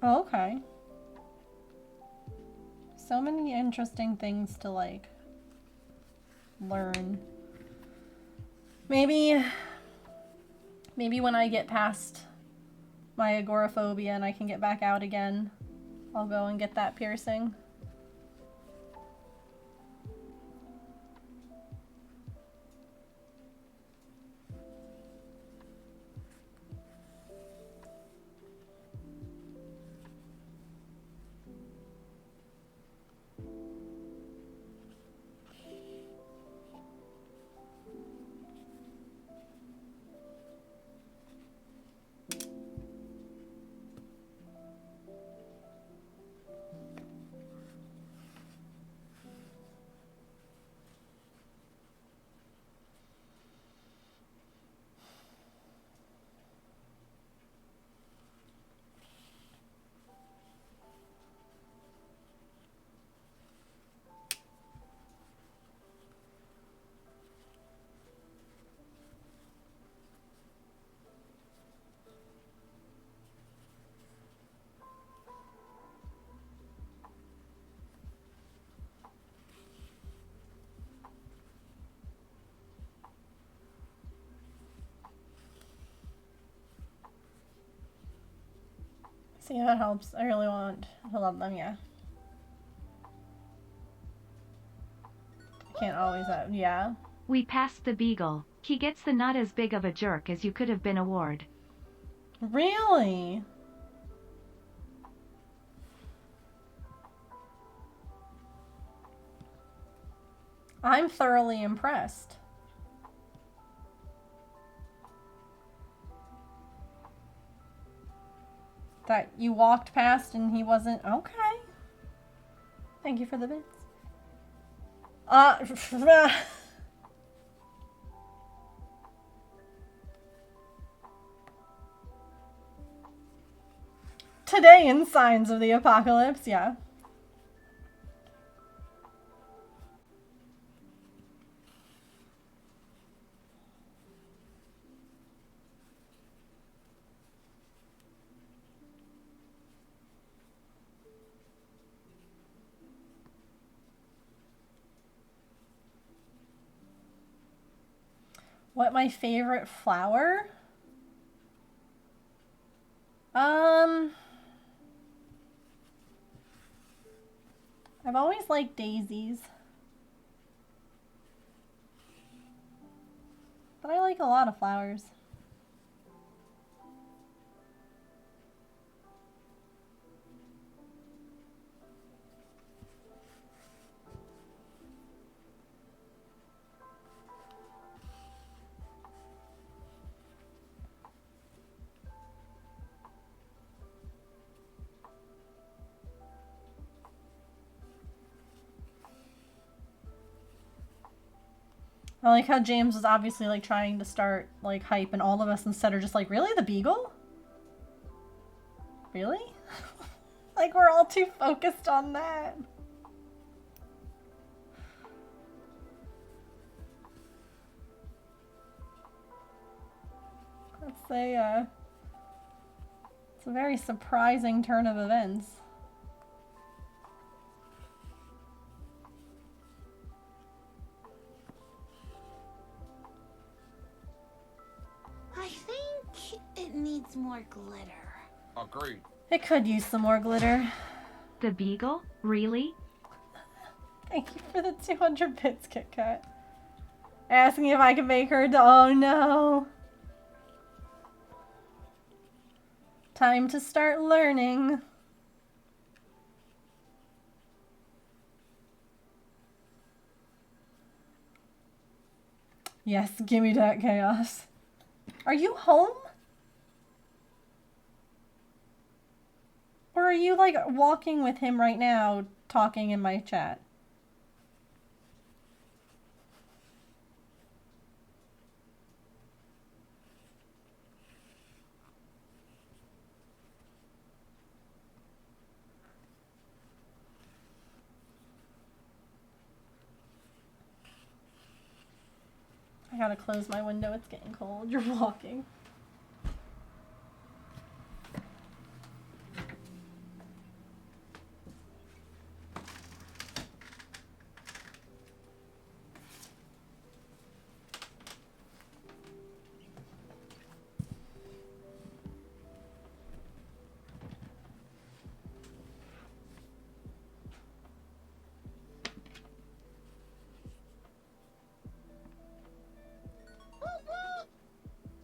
Oh, okay. So many interesting things to, like, learn. Maybe when I get past my agoraphobia and I can get back out again, I'll go and get that piercing. See, that helps. I really want to love them, yeah. I can't always have, yeah. We passed the beagle. He gets the not as big of a jerk as you could have been award. Really? I'm thoroughly impressed. That you walked past and he wasn't okay. Thank you for the bits. Today in Signs of the Apocalypse, yeah. What my favorite flower? I've always liked daisies. But I like a lot of flowers. I like how James was obviously like trying to start like hype and all of us instead are just like, really? The beagle? Really? Like we're all too focused on that. It's a very surprising turn of events. I think it needs more glitter. Agreed. It could use some more glitter. The beagle? Really? Thank you for the 200 bits, Kit Kat. Asking if I can make her oh no. Time to start learning. Yes, give me that chaos. Are you home? Or are you like walking with him right now, talking in my chat? I gotta close my window, it's getting cold. You're walking.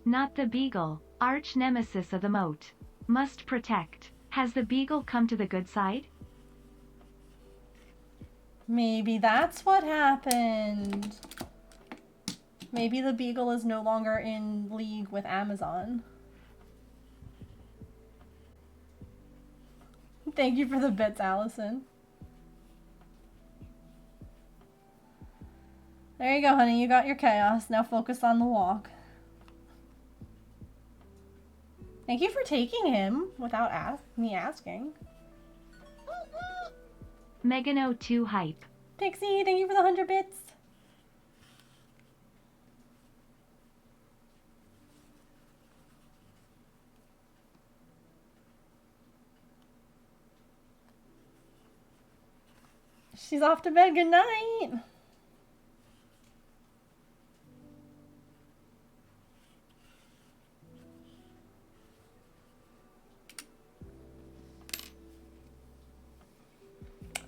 Not the beagle, arch nemesis of the moat. Must protect. Has the beagle come to the good side? Maybe that's what happened. Maybe the beagle is no longer in league with Amazon. Thank you for the bits, Allison. There you go, honey. You got your chaos. Now focus on the walk. Thank you for taking him without me asking. Megano2 hype. Pixie, thank you for the 100 bits. She's off to bed. Good night.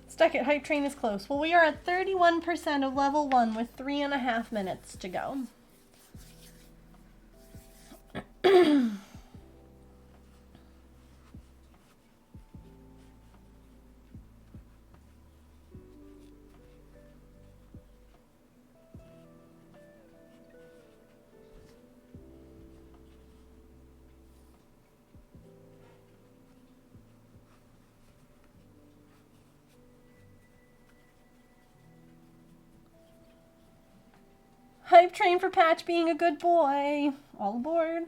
Stuck it. Hype train is close. Well, we are at 31% of level 1 with 3.5 minutes to go. Hype train for Patch being a good boy. All aboard.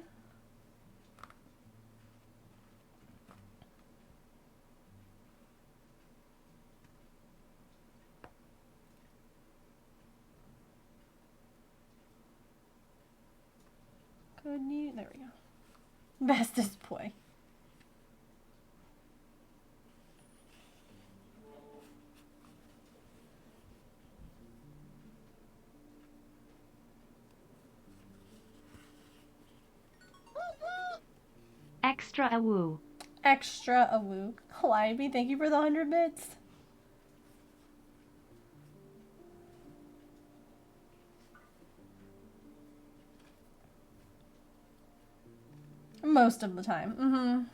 Good news. There we go. Bestest boy. Extra a woo. Extra a woo. Calliope, thank you for the 100 bits. Most of the time.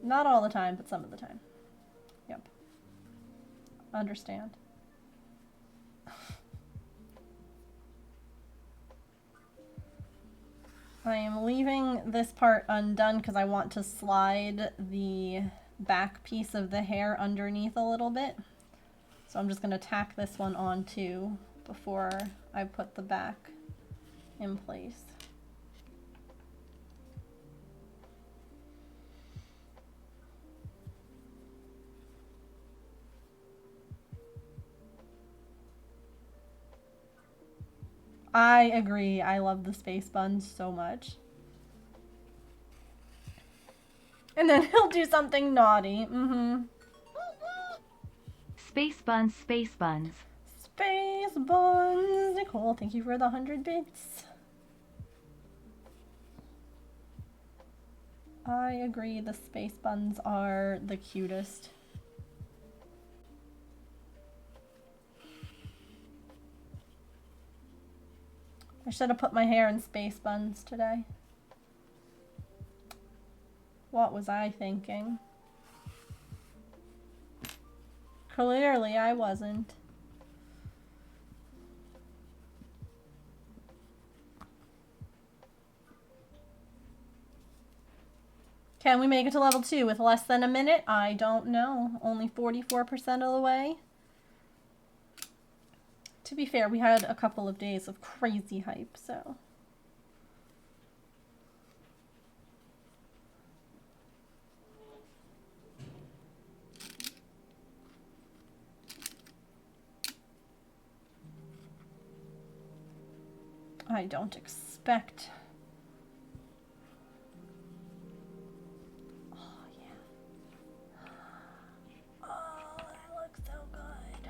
Not all the time, but some of the time. Yep. Understand. I am leaving this part undone because I want to slide the back piece of the hair underneath a little bit. So I'm just going to tack this one on too before I put the back in place. I agree. I love the space buns so much. And then he'll do something naughty. Mm-hmm. Space buns, space buns. Space buns. Nicole, thank you for the 100 bits. I agree. The space buns are the cutest. I should have put my hair in space buns today. What was I thinking? Clearly I wasn't. Can we make it to level 2 with less than a minute? I don't know. Only 44% of the way. To be fair, we had a couple of days of crazy hype, so. I don't expect. Oh, yeah. Oh, that looks so good.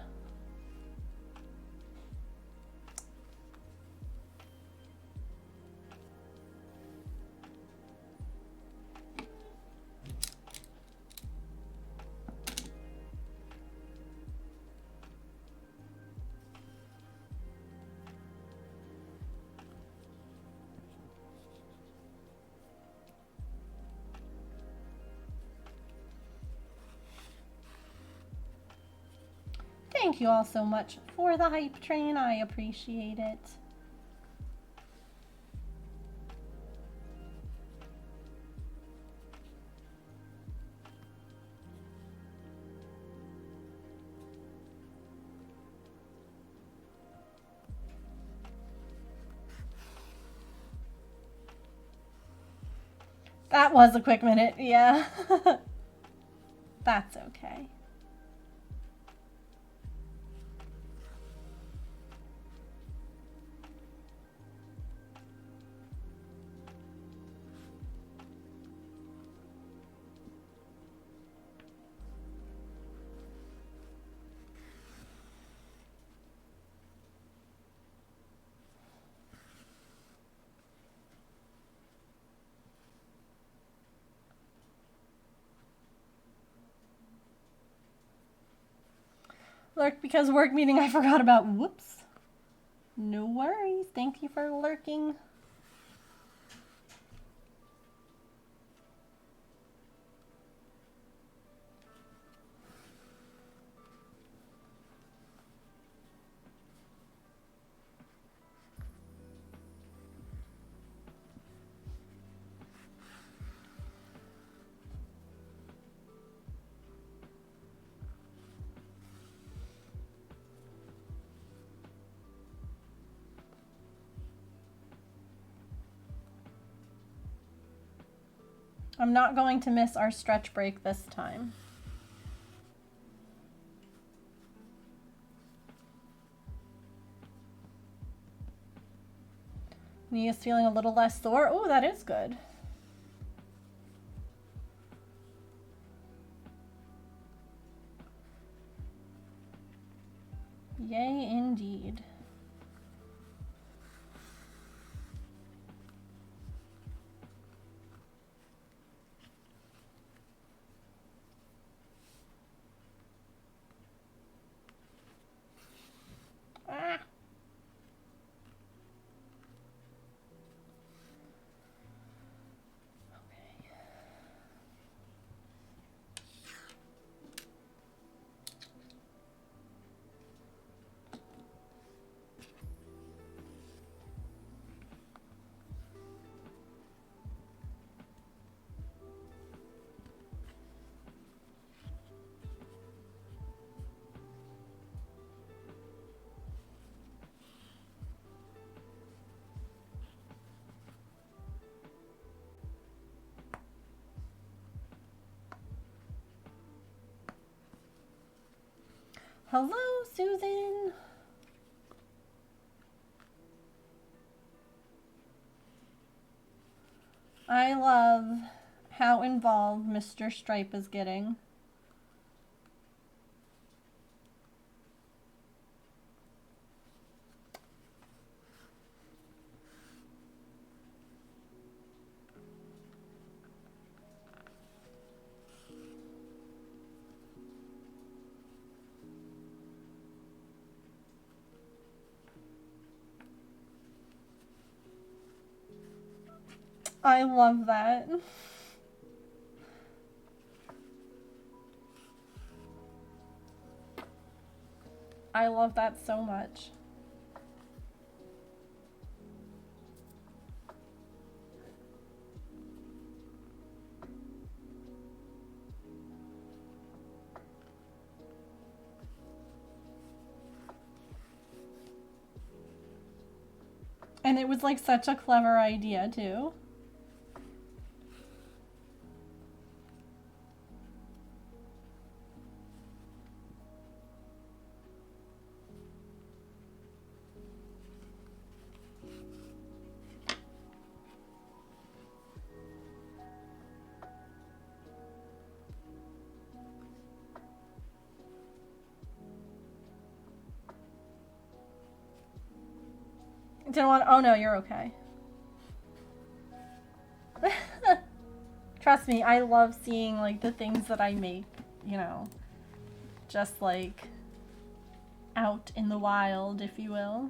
Thank you all so much for the hype train. I appreciate it. That was a quick minute, yeah. That's okay. Lurk because work meeting I forgot about. Whoops. No worries. Thank you for lurking. I'm not going to miss our stretch break this time. Knee is feeling a little less sore. Oh, that is good. Yay, indeed. Ah. Hello, Susan. I love how involved Mr. Stripe is getting. I love that. I love that so much. And it was like such a clever idea too. Didn't want. Oh no, you're okay. Trust me, I love seeing like the things that I make, you know, just like out in the wild, if you will.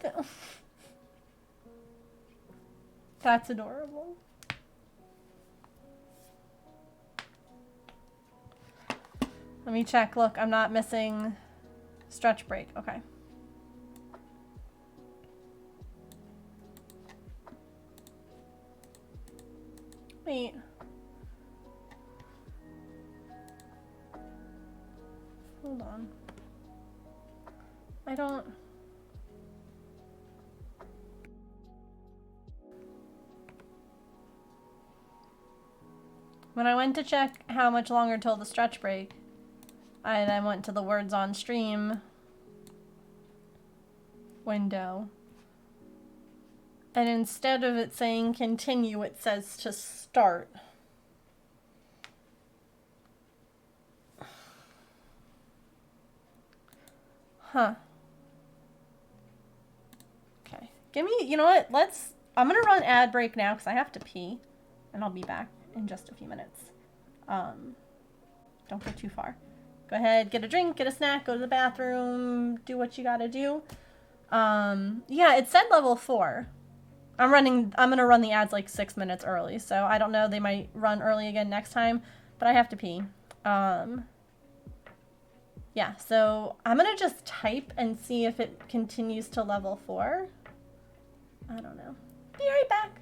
Oh. That's adorable. Let me check. Look, I'm not missing stretch break. Okay. Wait. Hold on. I don't... When I went to check how much longer till the stretch break, I then went to the words on stream window. And instead of it saying continue, it says to start. Huh. Okay. Give me, you know what? I'm gonna run ad break now because I have to pee. And I'll be back in just a few minutes. Don't go too far. Go ahead, get a drink, get a snack, go to the bathroom, do what you gotta do. Yeah, it said level 4. I'm gonna run the ads like 6 minutes early, so I don't know, they might run early again next time, but I have to pee. Yeah, so I'm gonna just type and see if it continues to level 4. I don't know. Be right back.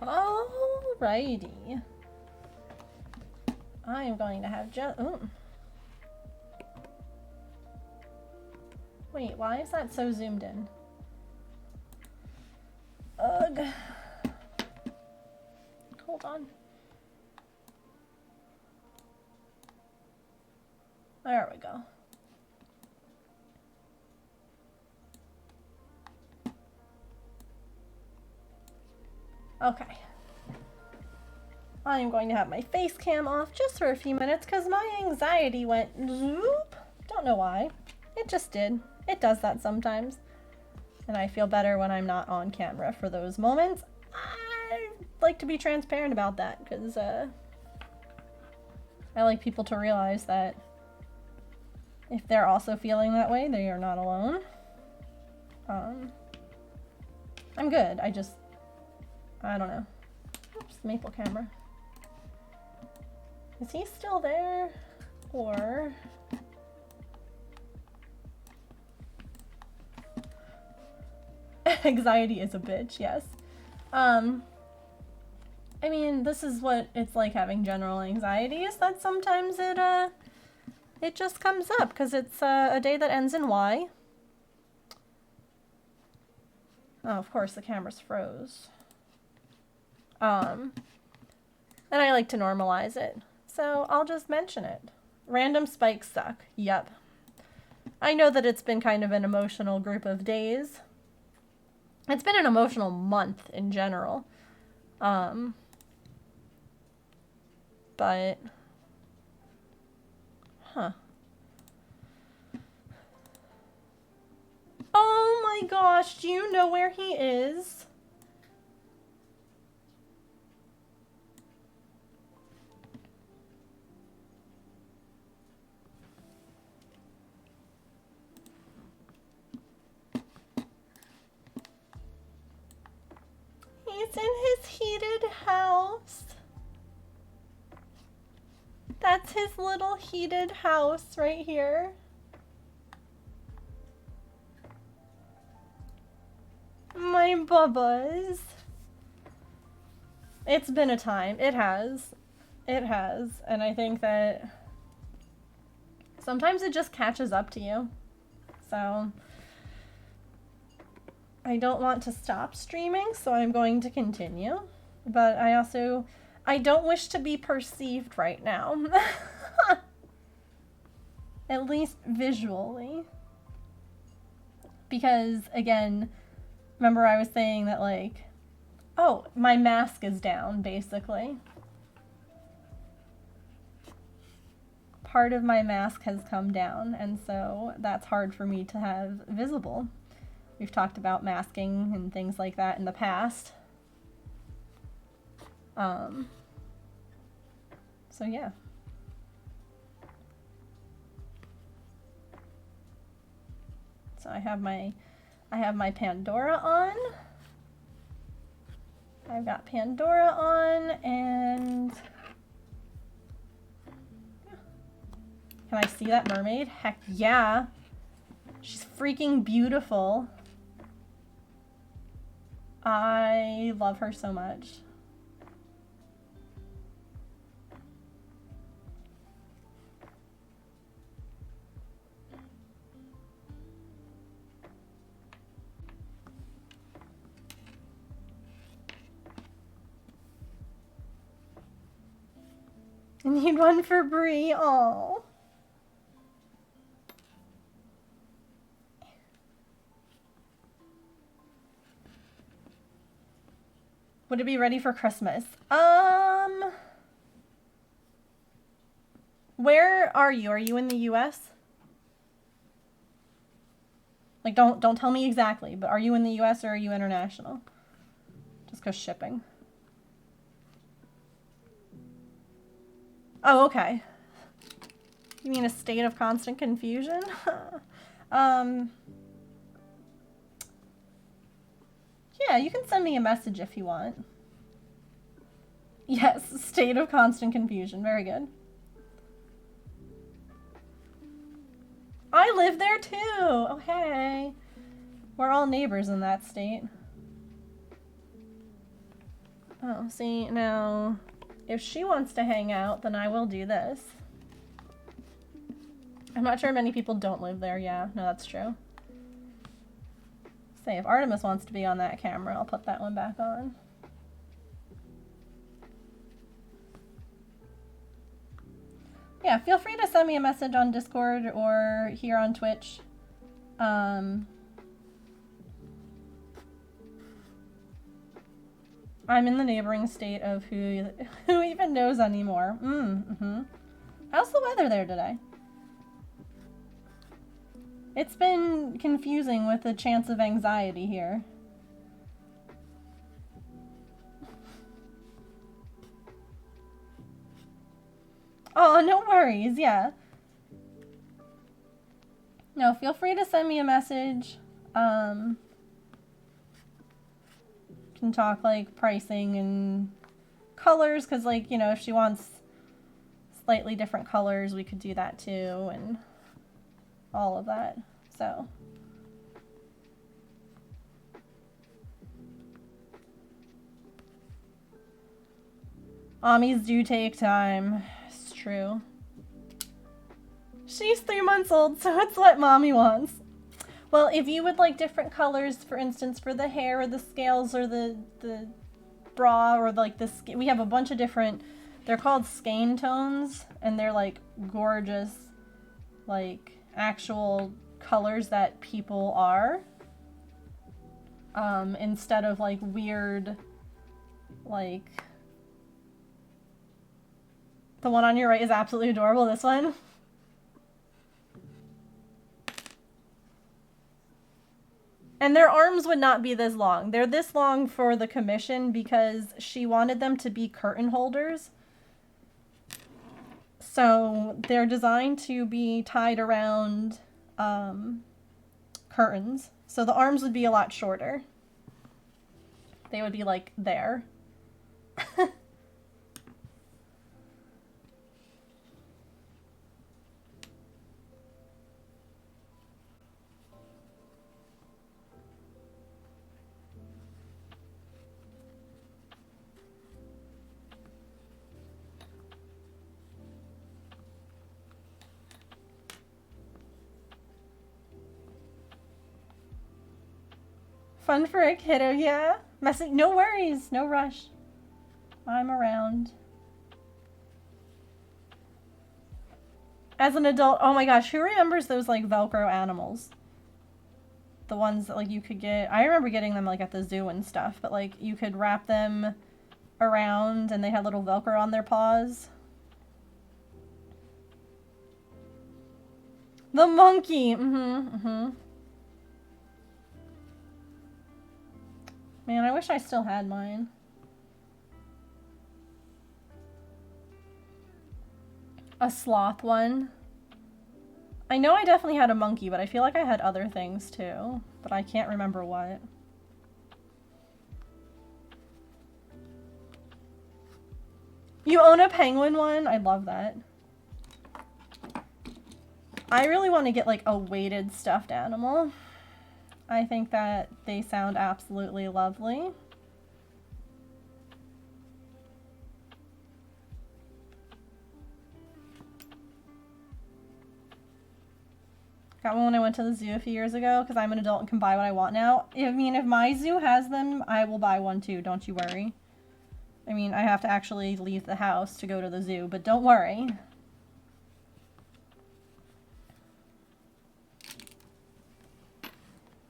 Alrighty. I am going to have just. Wait, why is that so zoomed in? Ugh. Hold on. There we go. Okay. I'm going to have my face cam off just for a few minutes because my anxiety went zoop. Don't know why. It just did. It does that sometimes. And I feel better when I'm not on camera for those moments. I like to be transparent about that because I like people to realize that if they're also feeling that way, they are not alone. I'm good. I don't know. Oops, maple camera. Is he still there? Or... Anxiety is a bitch, yes. I mean, this is what it's like having general anxiety, is that sometimes it just comes up because it's a day that ends in Y. Oh, of course, the camera's froze. And I like to normalize it, so I'll just mention it. Random spikes suck. Yep. I know that it's been kind of an emotional group of days. It's been an emotional month in general. But, huh. Oh my gosh, do you know where he is? He's in his heated house. That's his little heated house right here. My bubbas. It's been a time. It has. It has. And I think that sometimes it just catches up to you. So I don't want to stop streaming, so I'm going to continue. But I don't wish to be perceived right now. At least visually. Because, again, remember I was saying that, like, oh, my mask is down, basically. Part of my mask has come down, and so that's hard for me to have visible. We've talked about masking and things like that in the past. So yeah. So I have my Pandora on. I've got Pandora on, and yeah. Can I see that mermaid? Heck yeah. She's freaking beautiful. I love her so much. I need one for Brie. Aw. Would it be ready for Christmas? Where are you? Are you in the US? Like, don't tell me exactly, but are you in the US or are you international? Just 'cause shipping. Oh, okay. You mean a state of constant confusion? Yeah, you can send me a message if you want. Yes, state of constant confusion. Very good. I live there too! Oh, hey. We're all neighbors in that state. Oh, see, now, if she wants to hang out, then I will do this. I'm not sure many people don't live there. Yeah, no, that's true. Say, if Artemis wants to be on that camera, I'll put that one back on. Yeah, feel free to send me a message on Discord or here on Twitch. I'm in the neighboring state of who even knows anymore. How's the weather there today? It's been confusing with the chance of anxiety here. Oh, no worries, yeah. No, feel free to send me a message. Can talk like pricing and colors, because like, you know, if she wants slightly different colors, we could do that too, and all of that. So Mommies do take time. It's true. She's 3 months old, so it's what mommy wants. Well, if you would like different colors, for instance, for the hair or the scales or the bra or like the skin, we have a bunch of different, they're called skein tones, and they're like gorgeous, like actual colors that people are. Instead of like weird, like, the one on your right is absolutely adorable, this one. And their arms would not be this long. They're this long for the commission because she wanted them to be curtain holders. So they're designed to be tied around curtains. So the arms would be a lot shorter. They would be like there. Fun for a kiddo, yeah. Messy, no worries, no rush. I'm around. As an adult, oh my gosh, who remembers those like Velcro animals? The ones that like you could get, I remember getting them like at the zoo and stuff, but like you could wrap them around and they had little Velcro on their paws. The monkey, Man, I wish I still had mine. A sloth one. I know I definitely had a monkey, but I feel like I had other things too. But I can't remember what. You own a penguin one? I love that. I really want to get like a weighted stuffed animal. I think that they sound absolutely lovely. Got one when I went to the zoo a few years ago because I'm an adult and can buy what I want now. I mean, if my zoo has them, I will buy one too, don't you worry. I mean, I have to actually leave the house to go to the zoo, but don't worry.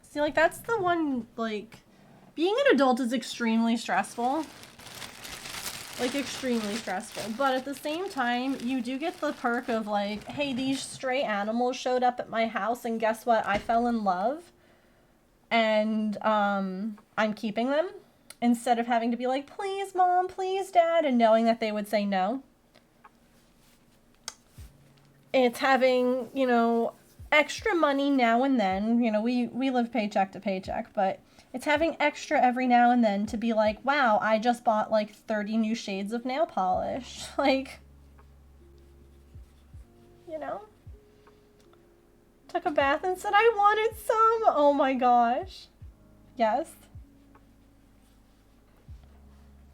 See, like, that's the one, like, being an adult is extremely stressful. Like, extremely stressful. But at the same time, you do get the perk of, like, hey, these stray animals showed up at my house, and guess what? I fell in love. And, I'm keeping them. Instead of having to be like, please, Mom, please, Dad, and knowing that they would say no. It's having, you know, extra money now and then. You know, we live paycheck to paycheck, but it's having extra every now and then to be like, wow, I just bought like 30 new shades of nail polish. Like, you know? Took a bath and said I wanted some. Oh my gosh. Yes.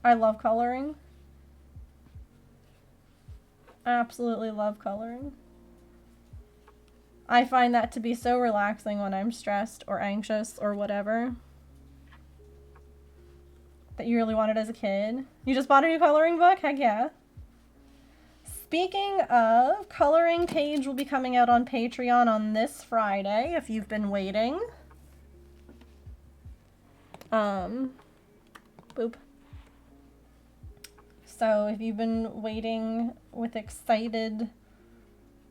I love coloring. Absolutely love coloring. I find that to be so relaxing when I'm stressed or anxious or whatever. That you really wanted as a kid. You just bought a new coloring book? Heck yeah. Speaking of, coloring page will be coming out on Patreon on this Friday if you've been waiting. Boop. So if you've been waiting with excited,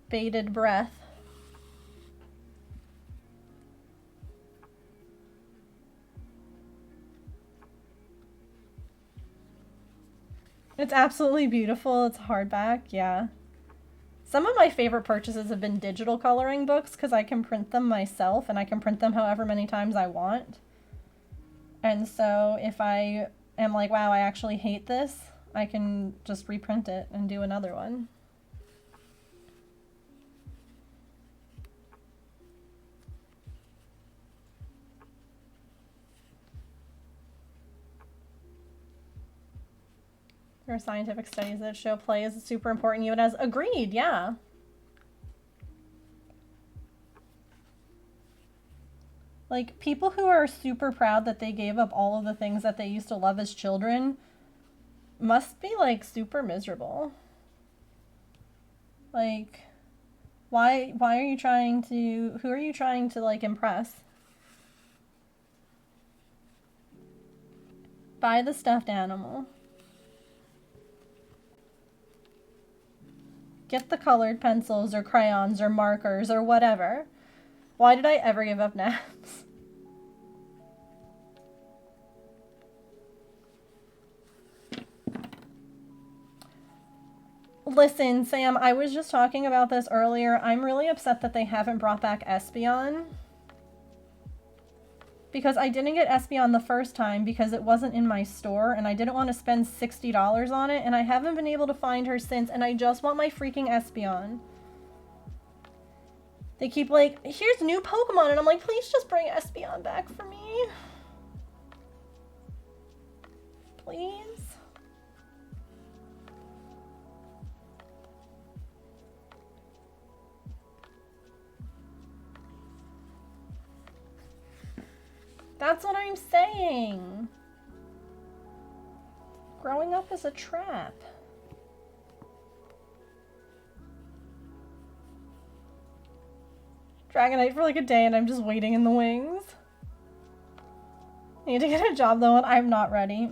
bated breath, it's absolutely beautiful. It's hardback, yeah. Some of my favorite purchases have been digital coloring books because I can print them myself and I can print them however many times I want. And so if I am like, wow, I actually hate this, I can just reprint it and do another one. There are scientific studies that show play is super important even as agreed, yeah. Like, people who are super proud that they gave up all of the things that they used to love as children must be, like, super miserable. Like, why are you trying to, who are you trying to, like, impress? Buy the stuffed animal. Get the colored pencils or crayons or markers or whatever. Why did I ever give up naps? Listen, Sam, I was just talking about this earlier. I'm really upset that they haven't brought back Espeon. Because I didn't get Espeon the first time because it wasn't in my store and I didn't want to spend $60 on it, and I haven't been able to find her since, and I just want my freaking Espeon. They keep like, here's new Pokemon, and I'm like, please just bring Espeon back for me. Please. That's what I'm saying. Growing up is a trap. Dragonite for like a day and I'm just waiting in the wings. I need to get a job though and I'm not ready.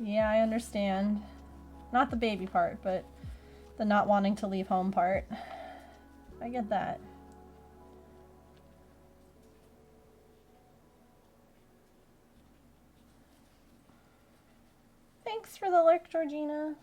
Yeah, I understand. Not the baby part, but the not wanting to leave home part. I get that. Thanks for the lurk, Georgina.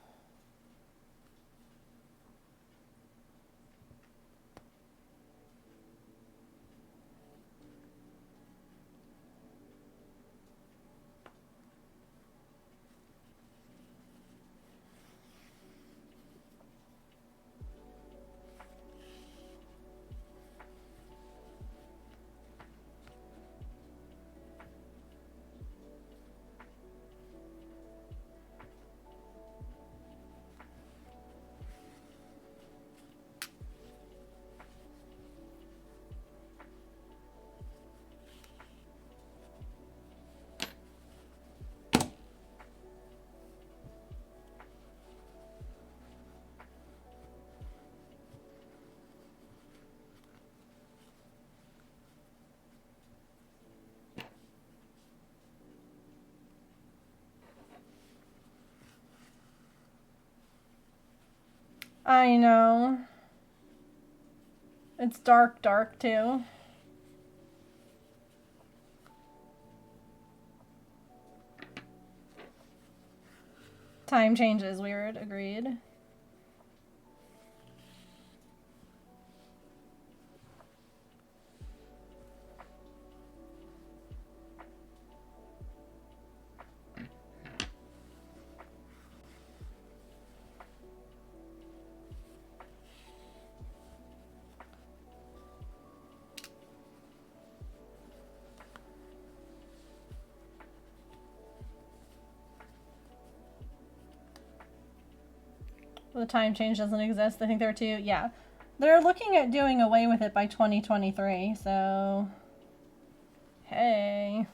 I know. It's dark, dark too. Time changes, weird, agreed. The time change doesn't exist. I think there are two. Yeah. They're looking at doing away with it by 2023, so... Hey.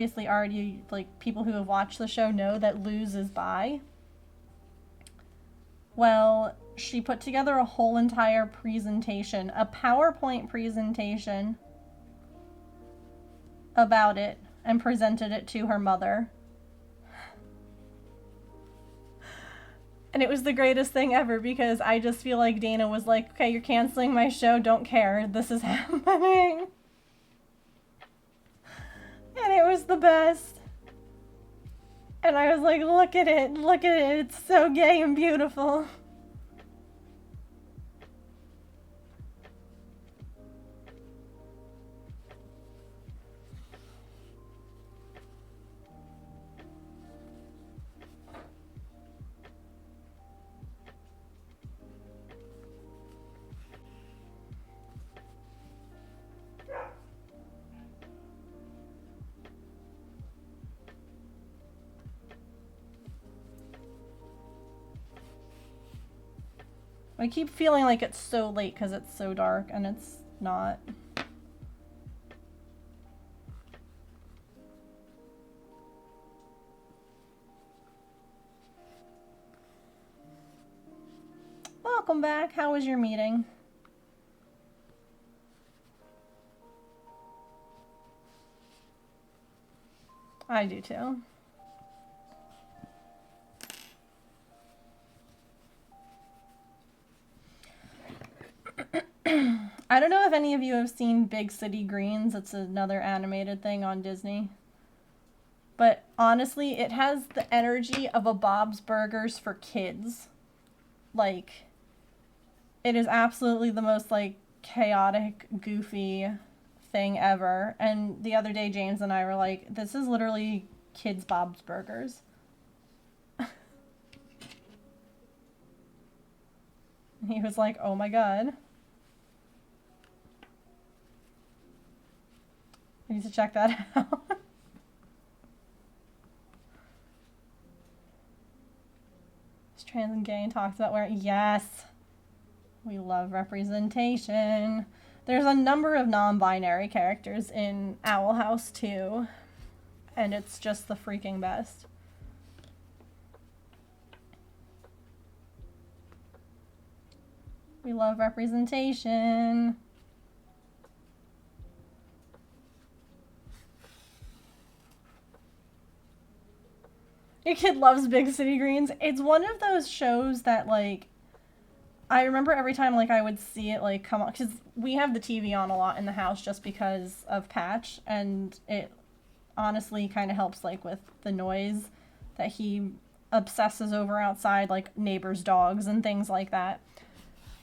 obviously already, like, people who have watched the show know that Luz is bi. Well, she put together a whole entire presentation, a PowerPoint presentation about it, and presented it to her mother. And it was the greatest thing ever, because I just feel like Dana was like, okay, you're canceling my show, don't care, this is happening. And it was the best. And I was like, look at it, it's so gay and beautiful. I keep feeling like it's so late because it's so dark, and it's not. Welcome back. How was your meeting? I do too. I don't know if any of you have seen Big City Greens. It's another animated thing on Disney. But honestly, it has the energy of a Bob's Burgers for kids. Like, it is absolutely the most, like, chaotic, goofy thing ever. And the other day, James and I were like, this is literally kids' Bob's Burgers. He was like, oh my god. I need to check that out. It's trans and gay and talks about where, yes, we love representation. There's a number of non-binary characters in Owl House too, and it's just the freaking best. We love representation. Your kid loves Big City Greens. It's one of those shows that, like, I remember every time, like, I would see it, like, come on, because we have the TV on a lot in the house just because of Patch, and it honestly kind of helps, like, with the noise that he obsesses over outside, like, neighbors' dogs and things like that.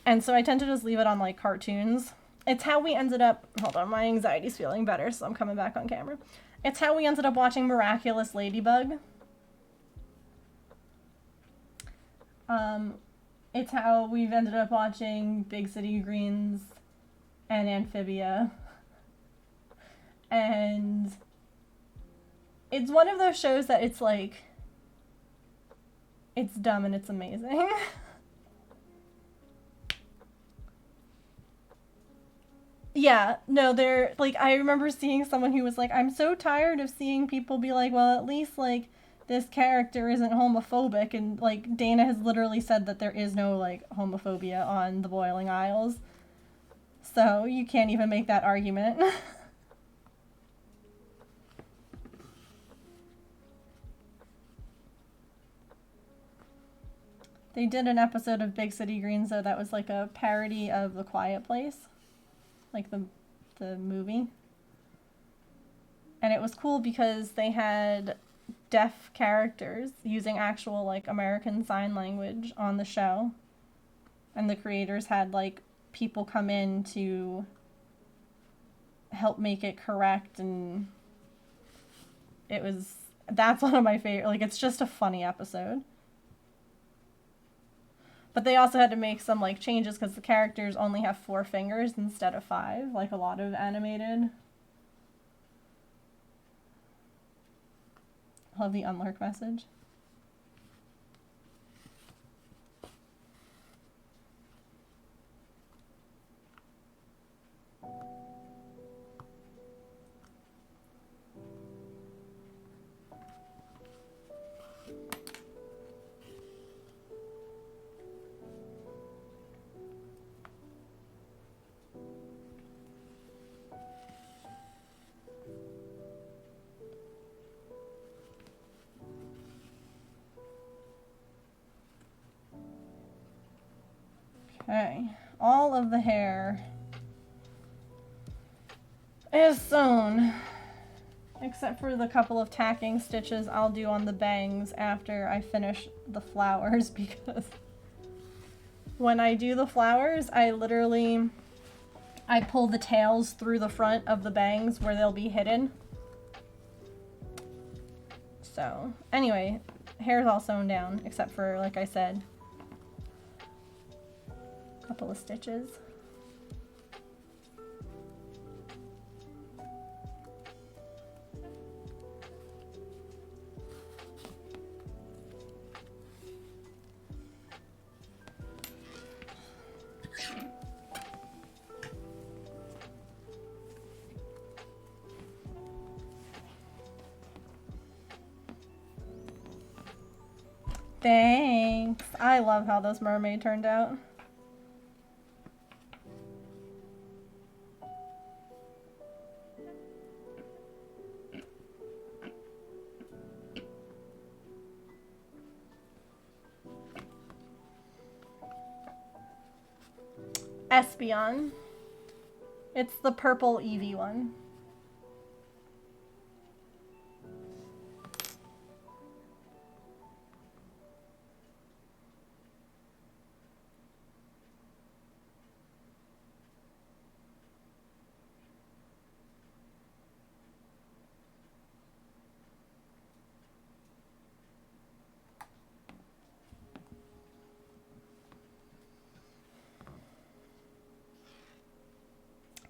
And so I tend to just leave it on, like, cartoons. It's how we ended up, hold on, my anxiety's feeling better, so I'm coming back on camera. It's how we ended up watching Miraculous Ladybug. It's how we've ended up watching Big City Greens and Amphibia. And it's one of those shows that it's like, it's dumb and it's amazing. Yeah, no, they're, like, I remember seeing someone who was like, I'm so tired of seeing people be like, well, at least, like, this character isn't homophobic, and, like, Dana has literally said that there is no, like, homophobia on the Boiling Isles. So, you can't even make that argument. They did an episode of Big City Greens, though, that was, like, a parody of The Quiet Place. Like, the movie. And it was cool because they had deaf characters using actual, like, American Sign Language on the show, and the creators had, like, people come in to help make it correct, and that's one of my favorite, like, it's just a funny episode. But they also had to make some, like, changes because the characters only have 4 fingers instead of 5, like a lot of animated. Love the unlurk message. Okay, all of the hair is sewn, except for the couple of tacking stitches I'll do on the bangs after I finish the flowers, because when I do the flowers, I pull the tails through the front of the bangs where they'll be hidden. So, anyway, hair's all sewn down, except for, like I said, a couple of stitches. Thanks. I love how this mermaid turned out. Espeon. It's the purple Eevee one.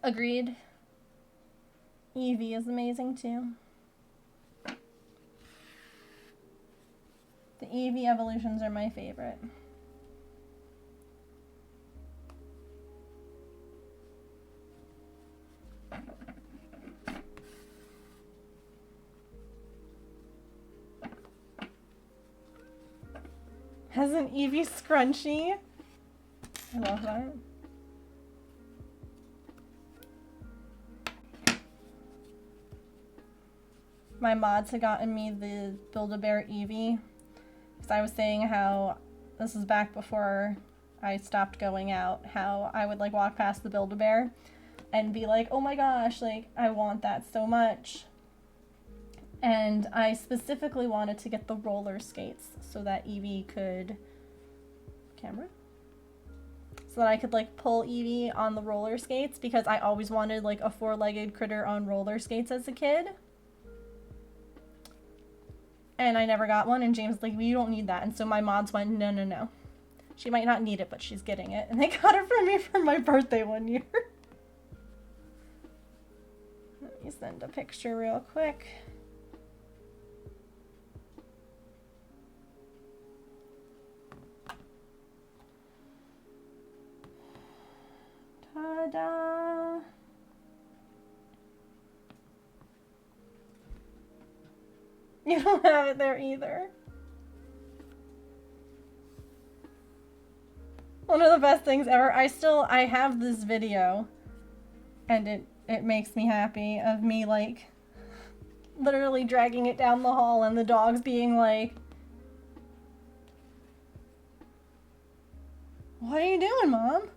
Agreed. Eevee is amazing too. The Eevee evolutions are my favorite. Has an Eevee scrunchie. I love that. My mods had gotten me the Build-A-Bear Eevee, because I was saying how, this is back before I stopped going out, how I would like walk past the Build-A-Bear and be like, oh my gosh, like I want that so much. And I specifically wanted to get the roller skates so that Eevee could, camera? So that I could like pull Eevee on the roller skates, because I always wanted like a four-legged critter on roller skates as a kid. And I never got one, and James was like, well, you don't need that. And so my mods went, no, no, no. She might not need it, but she's getting it. And they got it for me for my birthday one year. Let me send a picture real quick. Ta-da! You don't have it there either. One of the best things ever. I have this video, and it makes me happy, of me like literally dragging it down the hall and the dogs being like, what are you doing, Mom?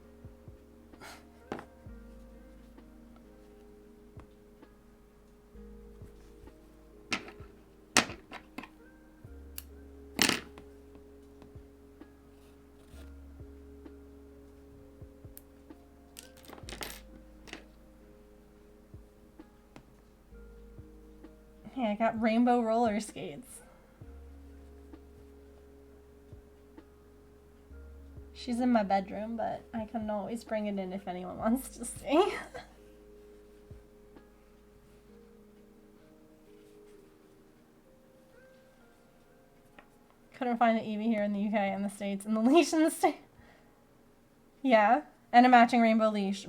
Hey, I got rainbow roller skates. She's in my bedroom, but I can always bring it in if anyone wants to see. Couldn't find an Eevee here in the UK and the States, and the leash in the States. Yeah, and a matching rainbow leash.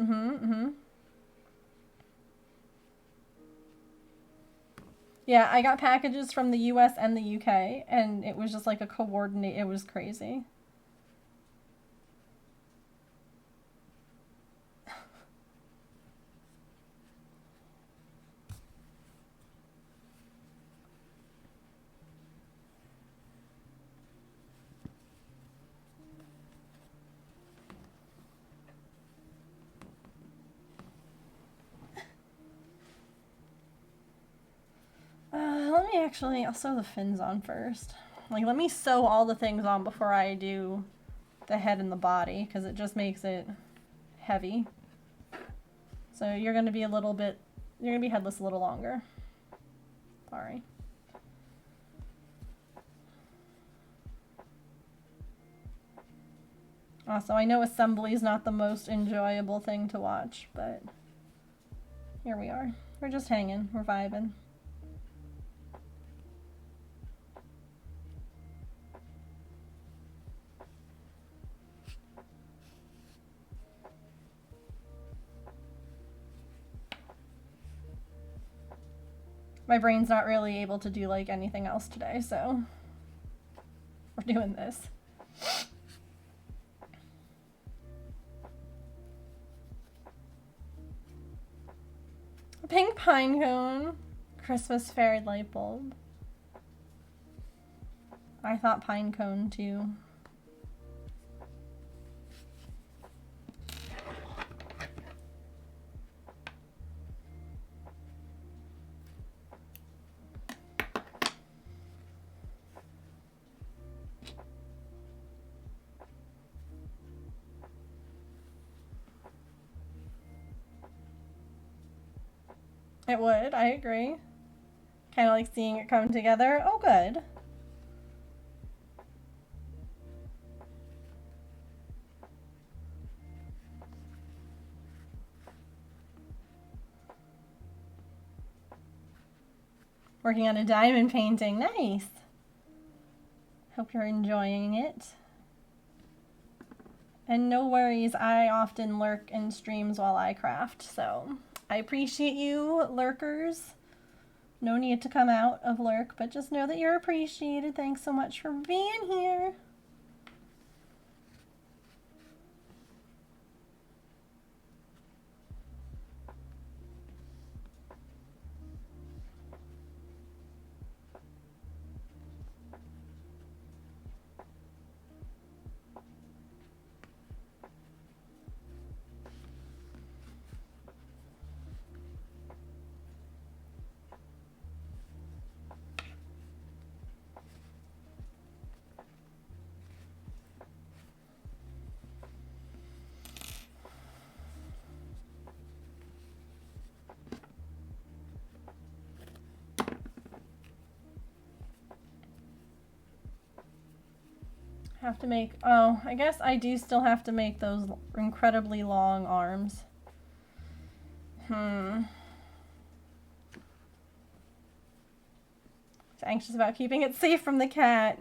Yeah, I got packages from the US and the UK, and it was just like a coordinate. It was crazy. me actually, I'll sew the fins on first. Like, let me sew all the things on before I do the head and the body, because it just makes it heavy. So you're going to be a little bit, you're going to be headless a little longer. Sorry. Also, I know assembly is not the most enjoyable thing to watch, but here we are. We're just hanging, we're vibing. My brain's not really able to do like anything else today, so we're doing this. A pink pine cone. Christmas fairy light bulb. I thought pine cone too. It would, I agree. Kind of like seeing it come together. Oh, good. Working on a diamond painting. Nice. Hope you're enjoying it. And no worries, I often lurk in streams while I craft, so I appreciate you, lurkers. No need to come out of lurk, but just know that you're appreciated. Thanks so much for being here. Have to make, oh, I guess I do still have to make those incredibly long arms. Anxious about keeping it safe from the cat.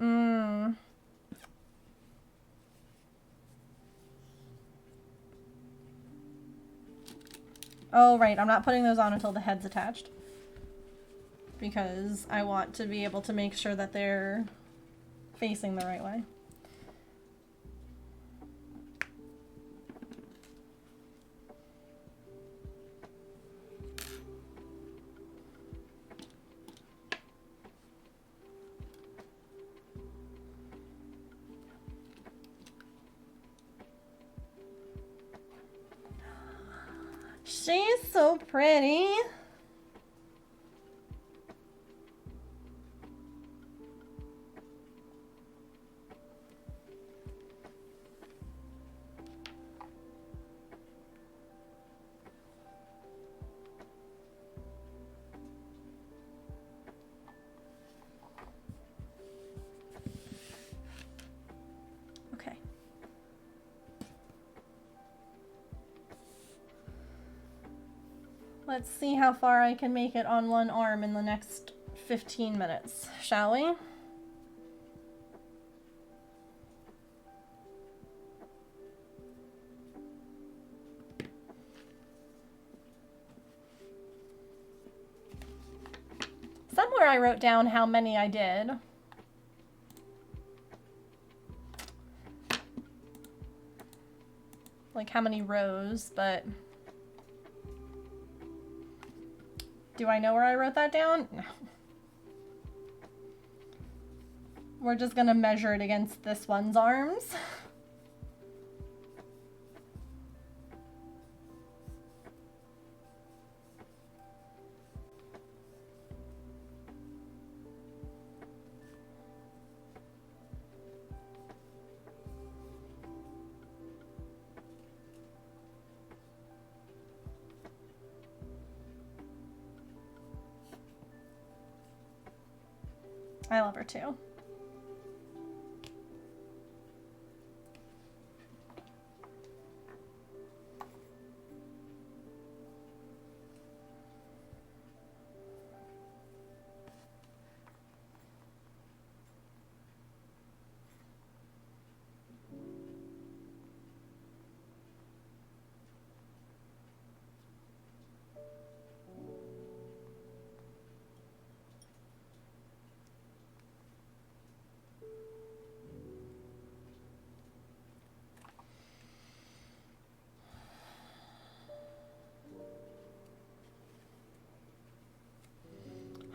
Oh, right, I'm not putting those on until the head's attached. Because I want to be able to make sure that they're facing the right way. She's so pretty. Okay. Let's see how far I can make it on one arm in the next 15 minutes, shall we? Somewhere I wrote down how many I did. Like how many rows, but do I know where I wrote that down? No. We're just gonna measure it against this one's arms. I love her too.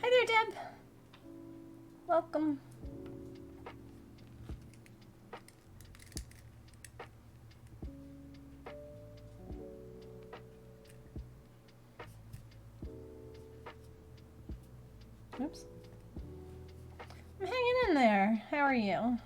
Hi there, Deb. Welcome. Oops. I'm hanging in there. How are you?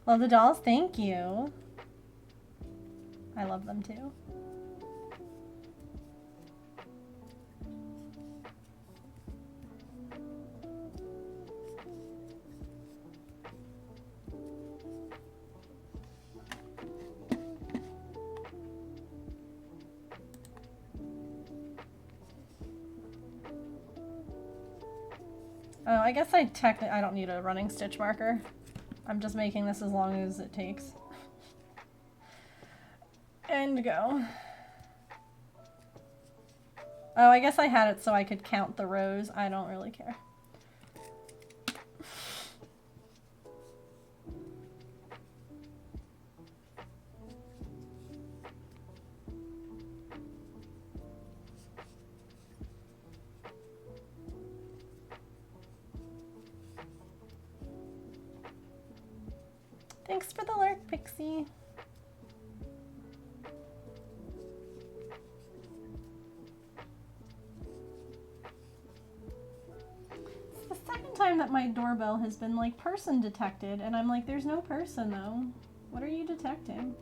Love the dolls. Thank you. I love them too. Oh, I guess I don't need a running stitch marker. I'm just making this as long as it takes. And go. Oh, I guess I had it so I could count the rows. I don't really care. Thanks for the lurk, Pixie. It's the second time that my doorbell has been like person detected, and I'm like, there's no person though. What are you detecting?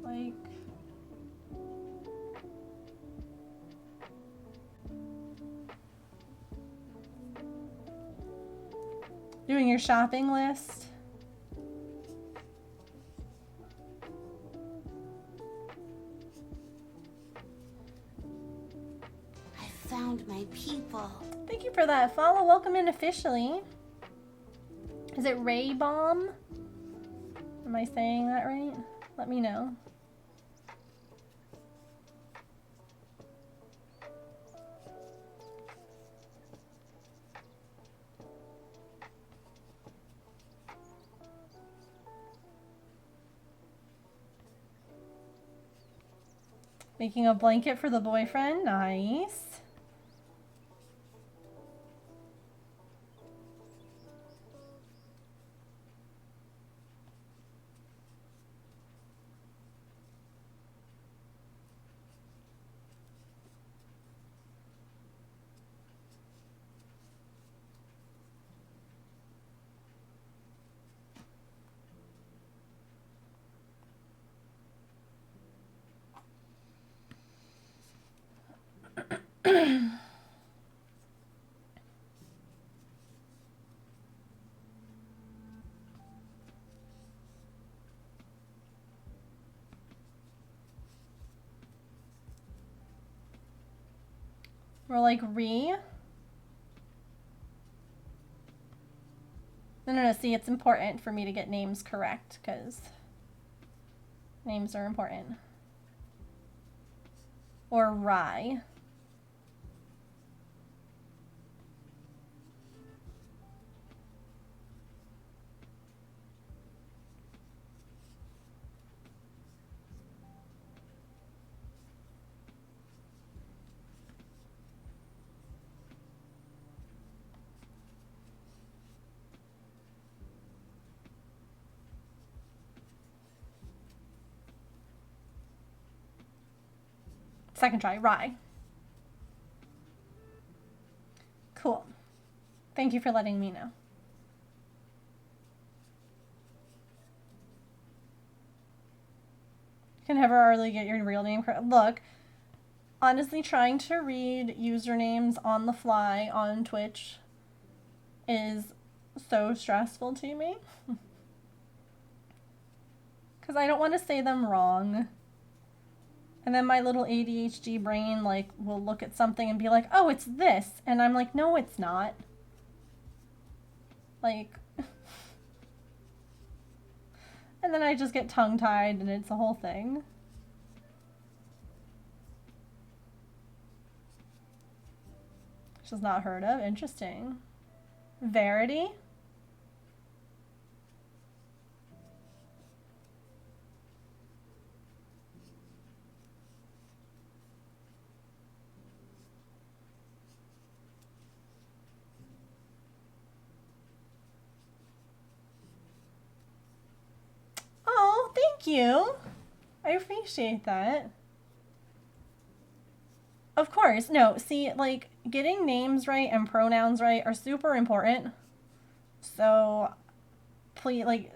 Like... Doing your shopping list. I found my people. Thank you for that follow. Welcome in officially. Is it Ray Bomb? Am I saying that right? Let me know. Making a blanket for the boyfriend. Nice. We're like re. No, see, it's important for me to get names correct because names are important. Or rye. Second try, rye. Cool. Thank you for letting me know. You can never really get your real name correct. Look, honestly, trying to read usernames on the fly on Twitch is so stressful to me. Because I don't want to say them wrong. And then my little ADHD brain, like, will look at something and be like, oh, it's this. And I'm like, no, it's not. Like, and then I just get tongue-tied and it's a whole thing. Which is not heard of. Interesting. Verity? Oh, thank you. I appreciate that. Of course. No, see, like, getting names right and pronouns right are super important. So, please, like,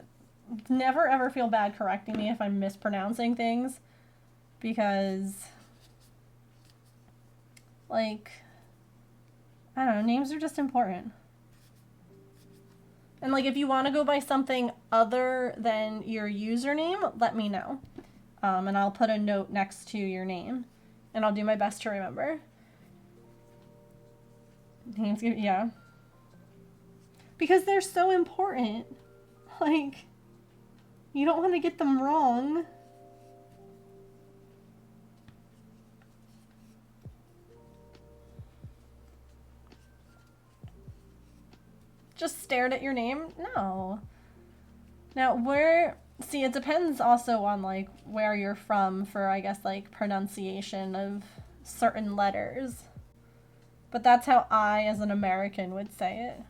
never ever feel bad correcting me if I'm mispronouncing things. Because, like, I don't know, names are just important. And, like, if you want to go by something other than your username, let me know. And I'll put a note next to your name. And I'll do my best to remember. Names, yeah. Because they're so important. Like, you don't want to get them wrong. Just stared at your name? No. Now, see, it depends also on, like, where you're from for, I guess, like, pronunciation of certain letters. But that's how I, as an American, would say it.